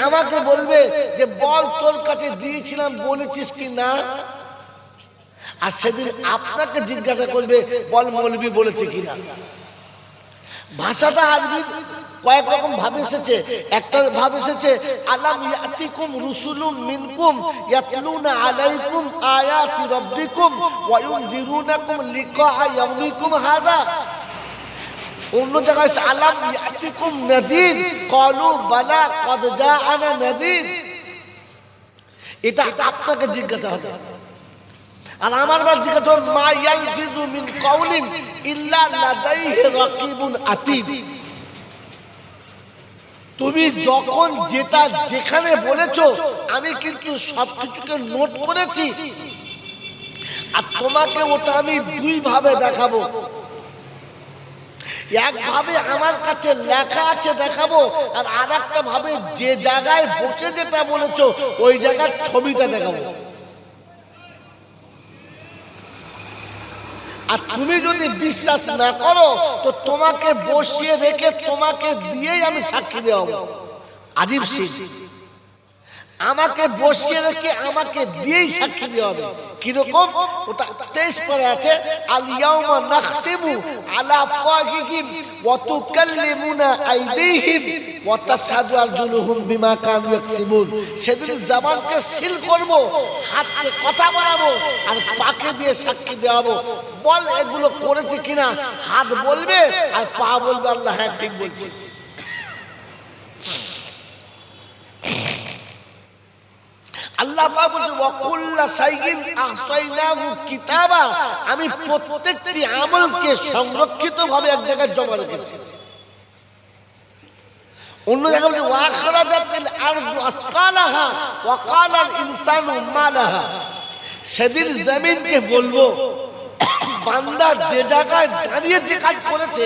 আমাকে বলবে যে বল তোর কাছে দিয়েছিলাম, বলেছিস কি না? আর সেদিন আপনাকে জিজ্ঞাসা করবে, বল মৌলবি বলেছে কিনা। ভাষাটা আরবির কয়েক রকম ভাব এসেছে। একটা ভাব এসেছে, আলাম ইয়াতিকুম রুসুলুম মিনকুম ইয়াতলুনা আলাইকুম আয়াতি রাব্বিকুম ওয়া ইউনযিরুনাকুম লিকা ইয়াউমিকুম হাযা। অন্য জায়গায় আলাম ইয়াতিকুম নাযীর ক্বালু বালা ক্বাদ জাআনা নাযীর। এটা আপনাকে জিজ্ঞাসা হবে। আর আমার বার জিজ্ঞাসা হবে, মা ইয়ালফিযু মিন কাউলিন ইল্লা লাদাইহি রাকিবুন আতীদ। তুমি যখন যেটা যেখানে বলেছো আমি কিন্তু সবকিছুকে নোট করেছি, আর তোমাকে ওটা আমি দুই ভাবে দেখাবো। এক ভাবে আমার কাছে লেখা আছে দেখাবো, আর আরেকটা ভাবে যে জায়গায় বসে যেটা বলেছো ওই জায়গার ছবিটা দেখাবো। আর তুমি যদি বিশ্বাস না করো তো তোমাকে বসিয়ে রেখে তোমাকে দিয়েই আমি সাক্ষী দেব। আজীব সিন, আমাকে বসিয়ে রেখে আমাকে দিয়েই সাক্ষী দেওয়া হবে। কিরকম? ওটা 23 পরে আছে, আল ইয়াউমা নাখতিমু আলা আফওয়াহিহিম ওয়া তুকাল্লিমুনা আইদিহিম ওয়া তাশহাদু আরজুলুহুম বিমা কানু ইয়াকসিবুন। সেদিন জবানকে সিল করব, হাতকে কথা বলাবো, আর পাকে দিয়ে সাক্ষী দেওয়াবো। বল এগুলো করেছে কিনা? হাত বলবে আর পা বলবে আল্লাহ হ্যাঁ ঠিক বলছে। আল্লাহ পাক বলেন, ওয়া কুল্লা শাইইন আহসাইনাহু কিতাবা। আমি প্রত্যেকটি আমলকে সংরক্ষিতভাবে এক জায়গায় জমা রেখেছি। অন্য জায়গায় বলে, ওয়া আখরাজাতিল আরদু আসকালাহা ওয়া ক্বালাল ইনসানু মা লাহা। সেদিন জমিনকে বলবো, বান্দা যে জায়গায় দাঁড়িয়ে যে কাজ করেছে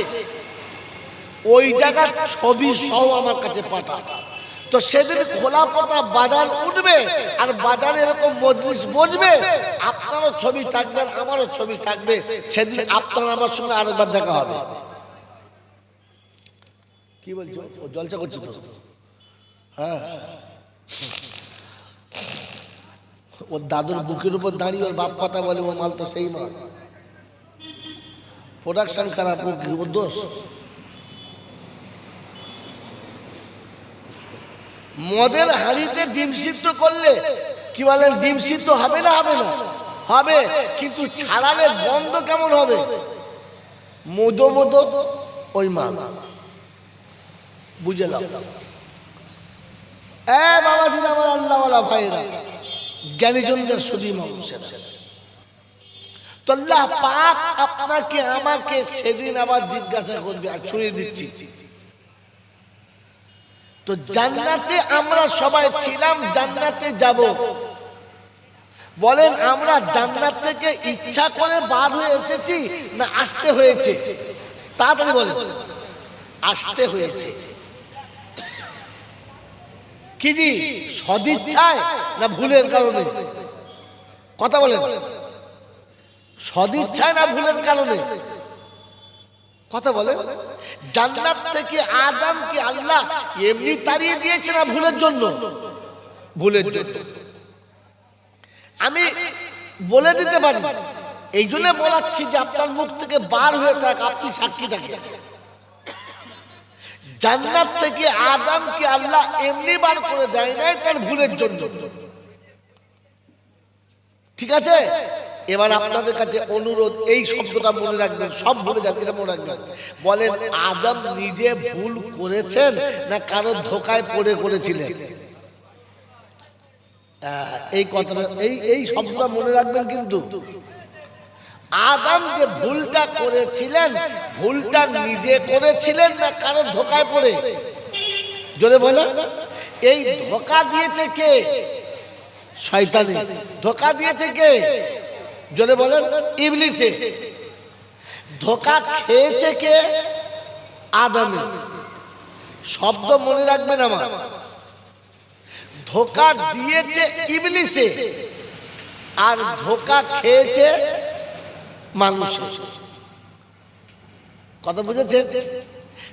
ওই জায়গার ছবি সহ আমার কাছে পাঠা। তো সেদিন খোলা পাতা বাজার উঠবে, আর বাজারে এরকম মজলিস বসবে, আপনারও ছবি থাকবে আর আমারও ছবি থাকবে। সেদিন আপনার আমার সঙ্গে আরেকবার দেখা হবে। কি বলছো? জলসা করছো তো? হ্যাঁ, ওর দাদুর বুকের উপর দাঁড়িয়ে ওর বাপ কথা বলে, ও মাল তো সেই মাল। প্রোডাকশন খারাপ, ওর দোষ। মদের হাঁড়িতে ডিম সিদ্ধ করলে কি বলেন, ডিম সিদ্ধ হবে না? হবে না? হবে, কিন্তু ছাড়ালে গন্ধ কেমন হবে? মদো মদো, ওই মাল। বুঝলাম। বাবাজি আমার আল্লাহওয়ালা ভাইরা, জ্ঞানীজনদের সুদী মানুষের, তো আল্লাহ পাক আপনাকে আমাকে সেদিন আবার জিজ্ঞাসা করবে। আর ছুঁয়ে দিচ্ছি, তো জান্নাতে আমরা সবাই ছিলাম, জান্নাতে যাব। বলেন আমরা জান্নাত থেকে ইচ্ছা করে বার হয়ে এসেছি না আসতে হয়েছে? তাড়াতাড়ি বলেন। আসতে হয়েছে। কি জি, সদিচ্ছায় না ভুলের কারণে? কথা বলেন, সদিচ্ছায় না ভুলের কারণে? কথা বলে। জান্নাত থেকে আদমকে আল্লাহ এমনি তাড়িয়ে দিয়েছে না ভুলের জন্য? ভুলের জন্য। আমি বলে দিতে পারি, এই জন্য বলাচ্ছি যে আপনার মুখ থেকে বার হয়ে থাক, আপনি সাক্ষী থাকেন। জান্নাত থেকে আদমকে আল্লাহ এমনি বার করে দেয় নাই তার ভুলের জন্য। ঠিক আছে? এবার আপনাদের কাছে অনুরোধ, এই শব্দটা মনে রাখবেন, সব ভুলে যান, এটা মনে রাখবেন। বলেন আদম নিজে ভুল করেছেন না কারো ধোকায় পড়ে করেছিলেন? এই কথাটা, এই শব্দটা মনে রাখবেন। কিন্তু আদম যে ভুলটা করেছিলেন, ভুলটা নিজে করেছিলেন না কারো ধোকায় পড়ে? জোরে বলেন। এই ধোকা দিয়েছে কে? শয়তানি। ধোকা দিয়েছে কে? জোরে বলেন। ইবলিসে। ধোকা খেয়েছে কে? আদমে। শব্দ মনে রাখবেন আমার। ধোকা দিয়েছে ইবলিসে, আর ধোকা খেয়েছে মানুষে। কথা বুঝেছে?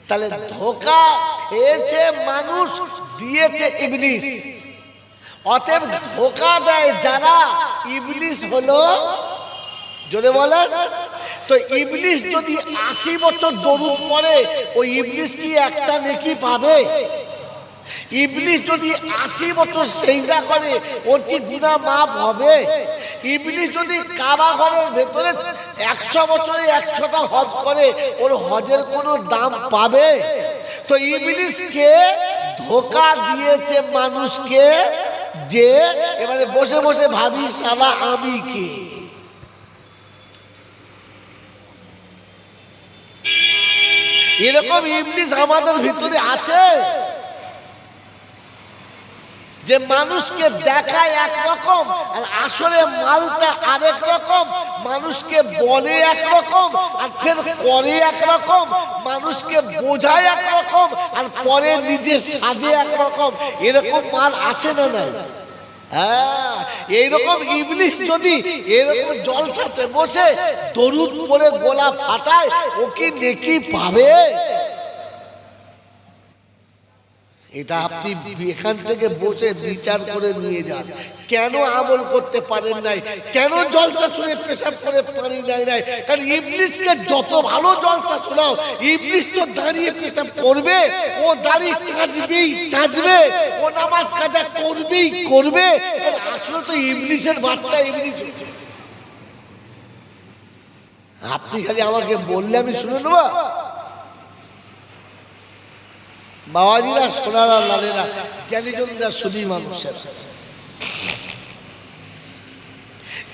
তাহলে ধোকা খেয়েছে মানুষ, দিয়েছে ইবলিস। অতএব ধোকা দেয় যারা, ইবলিস হলো, জোরে বলেন। তো ইবলিস যদি 80 বছর দরুদ পড়ে, ওই ইবলিস কি একটা নেকি পাবে? ইবলিস যদি 80 বছর সিজদা করে, ওর কি গুনাহ মাফ হবে? ইবলিস যদি কাবা ঘরের ভেতরে 100 বছরে 100টা হজ করে, ওর হজের কোনো দাম পাবে? তো ইবলিসকে ধোকা দিয়েছে মানুষকে, যে এবারে বসে বসে ভাবি সালা আমি কে? এরকম ইবলিস আমাদের ভিতরে আছে, যে মানুষকে দেখায় একরকম আর আসলে মালটা আরেক রকম, মানুষকে বলে একরকম আর ফের করে একরকম, মানুষকে বোঝায় একরকম আর পরে নিজে সাজে একরকম। এরকম মাল আছে না নাই? হ্যাঁ, এইরকম ইবলিস যদি এরকম জলসাতে বসে দরুদ পড়ে গলা ফাটায়, ও কি নেকি পাবে? এটা আপনি এখান থেকে বসে বিচার করে নিয়ে যান। কেন আমল করতে পারেন নাই? কেন জলসা শুনে পেশাব করে পানি নাই নাই? কারণ ইবলিসকে যত ভালো জলসা শোনাও, ইবলিস তো দাঁড়িয়ে পেশাব করবে, ও দাঁড়িয়ে চাঁচবেই চাঁচবে, ও নামাজ কাজা করবেই করবে। আসলে তো ইবলিসের বাচ্চা ইবলিস। আপনি খালি আমাকে বললে আমি শুনে নেবো? বাবাজিরা, সোনারা, লালেরা, জ্ঞানীজনরা, সুধী মানুষের,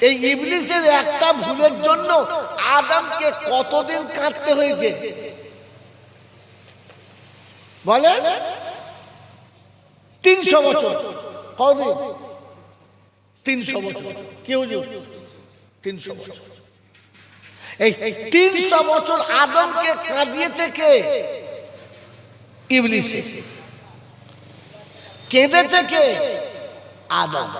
এই ইবলিসের একটা ভুলের জন্য আদমকে কতদিন কাঁদতে হয়েছে বলে? 300 বছর। কতদিন? 300 বছর। কেউ 300 বছর। এই 300 বছর আদমকে কাঁদিয়েছে কে? ইবলিস। কেঁদেছে কে? আদম।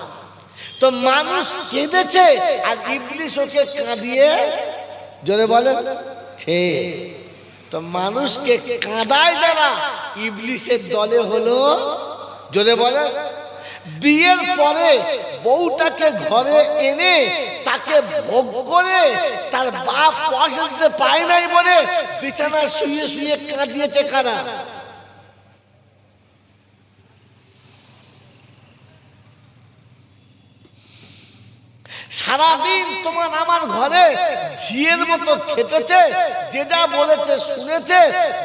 তো মানুষ কেঁদেছে আর ইবলিস ওকে কাঁদিয়ে, জোরে বলে, তো মানুষকে কাঁদায় যারা, ইবলিসের দলে হলো, জোরে বলে, বিয়ের পরে বউটাকে ঘরে এনে তাকে ভোগ করে তার বাপ পয়সা দিতে পায় নাই বলে বিছানায় শুয়ে শুয়ে কাঁদিয়েছে কারা? সারাদিন তোমার আমার ঘরে ঝিয়ের মতো খেটেছে, যে যা বলেছে শুনেছে,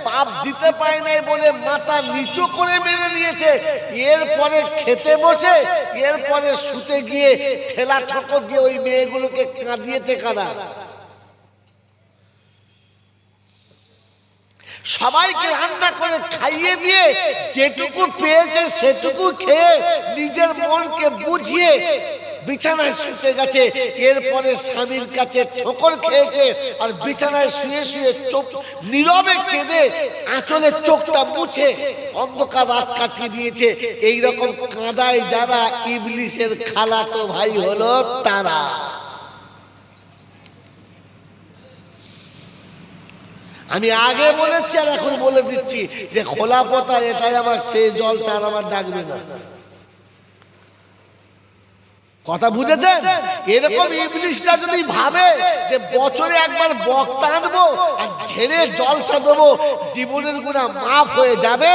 বাপ দিতে পায় নাই বলে মাথা নিচু করে মেনে নিয়েছে। এরপরে খেতে বসে, এরপরে শুতে গিয়ে ঠেলা ঠোকর দিয়ে ওই মেয়েগুলোকে কাঁদিয়েছে কারা? সবাইকে রান্না করে খাইয়ে দিয়ে যেটুকু পেয়েছে সেটুকু খেয়ে নিজের মনকে বুঝিয়ে বিছানায় শুতে গেছে। এরপরে স্বামীর কাছে ঠোকর খেয়েছে আর বিছানায় শুয়ে শুয়ে চোখ নীরবে কেঁদে আঁচলে চোখটা মুছে অন্ধকার রাত কাটিয়ে দিয়েছে। এইরকম কাঁদায় যারা ইবলিসের খালাতো ভাই হলো তারা। আমি আগে বলেছি আর এখন বলে দিচ্ছি যে খোলা পথা এটাই আমার শেষ জলসা, আর আমার ডাকবে না। কথা বুঝেছেন? এরকম ইবলিশটা যদি ভাবে যে বছরে একবার বক্তা আনবো আর ঝেড়ে জলসা দেবো, জীবনের গুনাহ মাফ হয়ে যাবে,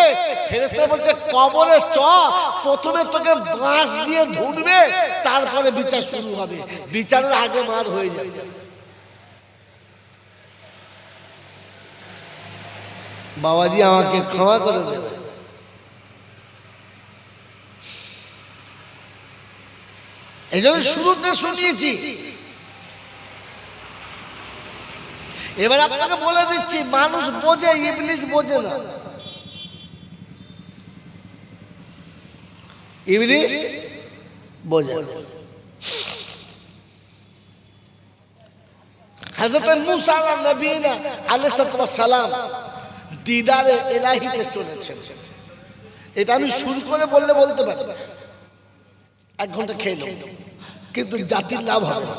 ফেরেশতা বলছে কবরে চ, প্রথমে তোকে বাঁশ দিয়ে ধুনবে, তারপরে বিচার শুরু হবে, বিচারের আগে মার হয়ে যাবে। বাবাজি আমাকে ক্ষমা করে দেবে। এই জন্য শুরুতে শুনিয়েছি, এবার আপনাকে বলে দিচ্ছি, মানুষ বোঝে, ইবলিস বোঝে না। ইবলিস বোঝে না। হযরত মুসা নবীনা আলাইহিস সালাম দিদারে ইলাহিতে চলেছেন। এটা আমি শুরু করে বললে বলতে পারি, 1 ঘন্টা খেয়ে নেব, কিন্তু জাতির লাভ হবে না,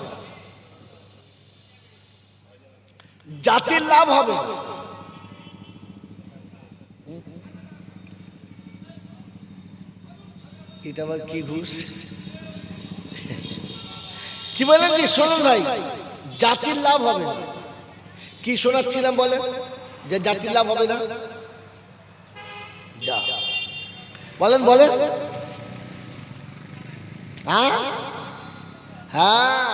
জাতির লাভ হবে। এটা আবার কি ঘুষ? কি বলেন যে শোনেন ভাই, জাতির লাভ হবে না। কি শোনাচ্ছিলাম বলে যে জাতির লাভ হবে না? যা বলেন বলেন। হ্যাঁ,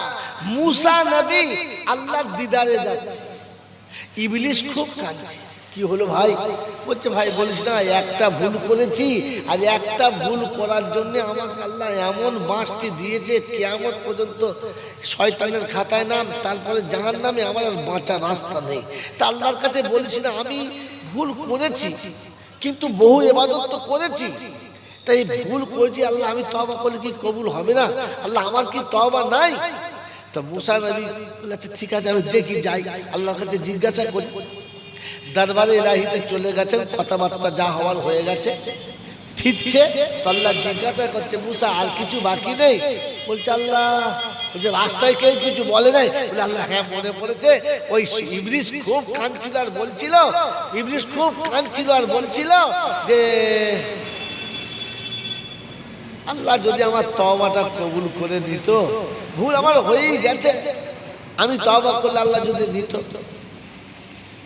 মুসা নবী আল্লাহর দিদারে যাচ্ছে, ইবলিস খুব কাঁদছে। কি হলো ভাই? বলছে ভাই বলিস না, একটা ভুল করেছি, আর একটা ভুল করার জন্য আমাকে আল্লাহ এমন বাঁশটি দিয়েছে, কিয়ামত পর্যন্ত শয়তানের খাতায় নাম, তারপরে জাহান্নামে আমার আর বাঁচার রাস্তা নেই। তা আল্লাহর কাছে বলিস না আমি ভুল করেছি, কিন্তু বহু ইবাদত তো করেছি, তাই ভুল করেছি আল্লাহ, আমি তওবা করলে কি কবুল হবে না? আল্লাহ আমার কি তওবা নাই? তো মুসা নবী বলেছে ঠিক আছে আমি দেখি যাই, আল্লাহর কাছে জিজ্ঞাসা করি। দরবারে ইলাহিতে চলে গেছেন, কথাবার্তা যা হওয়ার হয়ে গেছে, ফিরছে তো আল্লাহ জিজ্ঞাসা করছে মুসা আর কিছু বাকি নেই? বলছে আল্লাহ, বলছে রাস্তায় কেউ কিছু বলে নাই? বলে আল্লাহ হ্যাঁ মনে পড়েছে, ওই ইবলিস খুব কাঁদছিল আর বলছিল, ইবলিস খুব কাঁদছিল আর বলছিল যে আল্লাহ যদি আমার তওবাটা কবুল করে দিত, ভুল আমার হয়েই গেছে, আমি তওবা করলে আল্লাহ যদি নিত।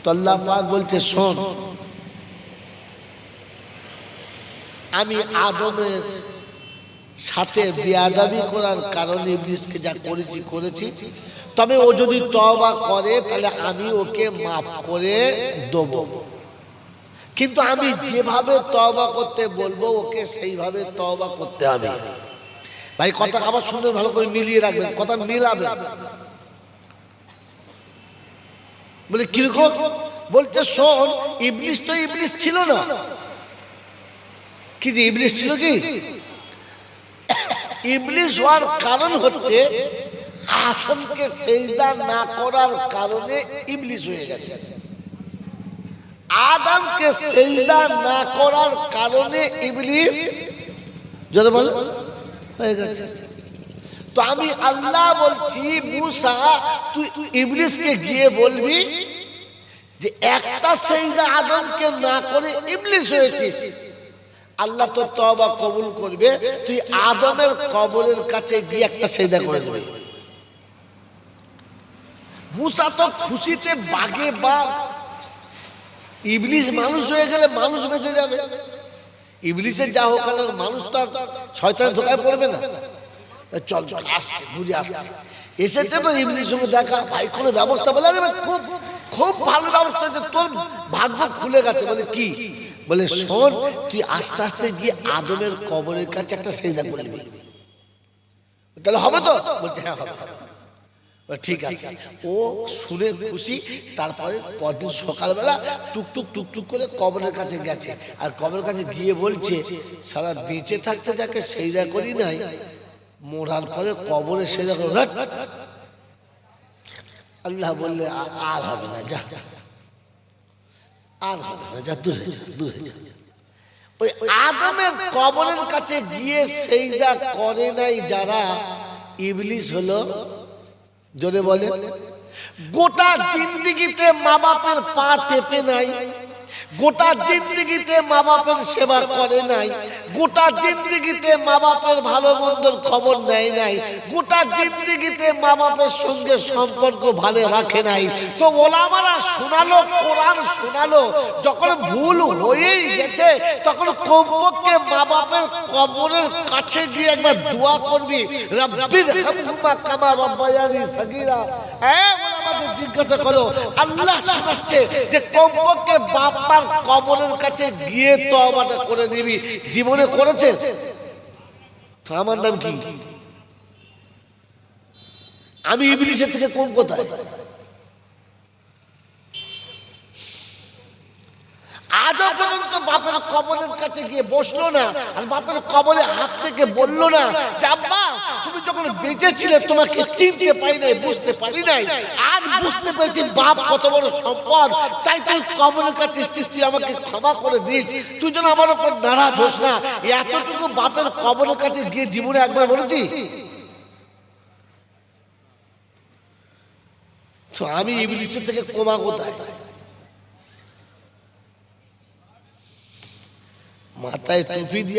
তো আল্লাহ পাক বলছে শোন, আমি আদমের সাথে বেয়াদবি করার কারণে ইবলিসকে যা করেছি, তবে ও যদি তওবা করে তাহলে আমি ওকে মাফ করে দেব, কিন্তু আমি যেভাবে তওবা করতে বলবো ওকে সেইভাবে তওবা করতে হবে। ভাই কথা আবার শুনবেন, ভালো করে মিলিয়ে রাখবেন, কথা মিলাবে। বলে কিরকম? বলতে শোন, ইবলিস তো ইবলিস ছিল না, কি যে ইবলিস ছিল কি? ইবলিস হওয়ার কারণ হচ্ছে আদমকে সিজদা না করার কারণে ইবলিস হয়ে গেছে। আদমকে সিজদা না করার কারণে ইবলিস যদি বল হয়ে গেছে। তো আমি আল্লাহ বলছি মুসা তুই ইবলিসকে গিয়ে বলবি যে একটা সিজদা আদমকে না করে ইবলিস হয়েছিস, আল্লাহ তো তওবা কবুল করবে, তুই আদমের কবরের কাছে গিয়ে একটা সেজদা করে দিবি। মুসা তো খুশিতে বাগে বাগ, ইবলিস মানুষ হয়ে গেলে মানুষ বেঁচে যাবে। ইবলিসের যা হোক কেন মানুষ তো শয়তানের ধোকায় পড়বে না। চল চল আসছে, ঘুরে আসছে, এসেছে তো ইবলিসের সঙ্গে দেখা, ভাই কোনো ব্যবস্থা বলে, আরে খুব খুব ভালো ব্যবস্থা হয়েছে, তোর ভাগ্য খুলে গেছে। বলে কি? বলে শোন, তুই আস্তে আস্তে গিয়ে আদমের কবরের কাছে একটা সেজদা করবি। তাহলে হবে তো? বলছে হ্যাঁ হবে। ঠিক আছে। ও শুনে খুশি। তারপরে পরদিন সকালবেলা টুকটুক টুকটুক করে কবরের কাছে গেছে, আর কবরের কাছে গিয়ে বলছে, সারা বেঁচে থাকতে যাকে সেজদা করি নাই, মরার পরে কবরে সেজদা করো। আল্লাহ বললে আর হবে না, যা, আর হবে না, যা, দূরে যা, দূরে যা। ওই আদমের কবরের কাছে গিয়ে সেজদা করে নাই যারা, ইবলিস হলো, জোরে বলে, গোটা জিন্দেগিতে মা বাপের পা টেপে নাই, গোটা জিন্দেগিতে মা বাপের সেবা করে নাই, গোটা জিন্দেগিতে মা বাপের ভালো মন্দর খবর নেয় নাই, গোটা জিন্দেগিতে মা বাপের সঙ্গে সম্পর্ক ভালো রাখে নাই। তো ওলামারা শোনালো, কোরআন শোনালো, যখন ভুল হয়েই গেছে তখন কমপক্ষে মা বাপের কবরের কাছে গিয়ে একবার দোয়া করবি, রাব্বির হামহুমা কামা রাব্বায়ানি সাগীরা। ওলামাদের জিজ্ঞাসা করো, আল্লাহ শোনাচ্ছে যে কমপক্ষে বাবার কবরের কাছে গিয়ে তওবাটা করে নিবি। জীবনে করেছে? আমার নাম কি? আমি ইবলিসের থেকে কম কোথায়? আজও পর্যন্ত বাপের কবরের কাছে গিয়ে বসলো না, আর বাপের কবরে হাত থেকে বললো না যে আব্বা তুমি যখন বেঁচে ছিলে তোমাকে চিনতে পারি নাই, বুঝতে পারি নাই, আজ বুঝতে পেরেছি বাপ কত বড় সম্পদ, তাই তুই কবরের কাছে এসেছিস, তুই আমাকে ক্ষমা করে দিস, তুই যেন আমার উপর নারাজ হোস না। এতটুকু বাপের কবরের কাছে গিয়ে জীবনে একবার বলেছি? তো আমি ইবলিসের থেকে কমা কোথায়? মাথায় টুপি দিয়ে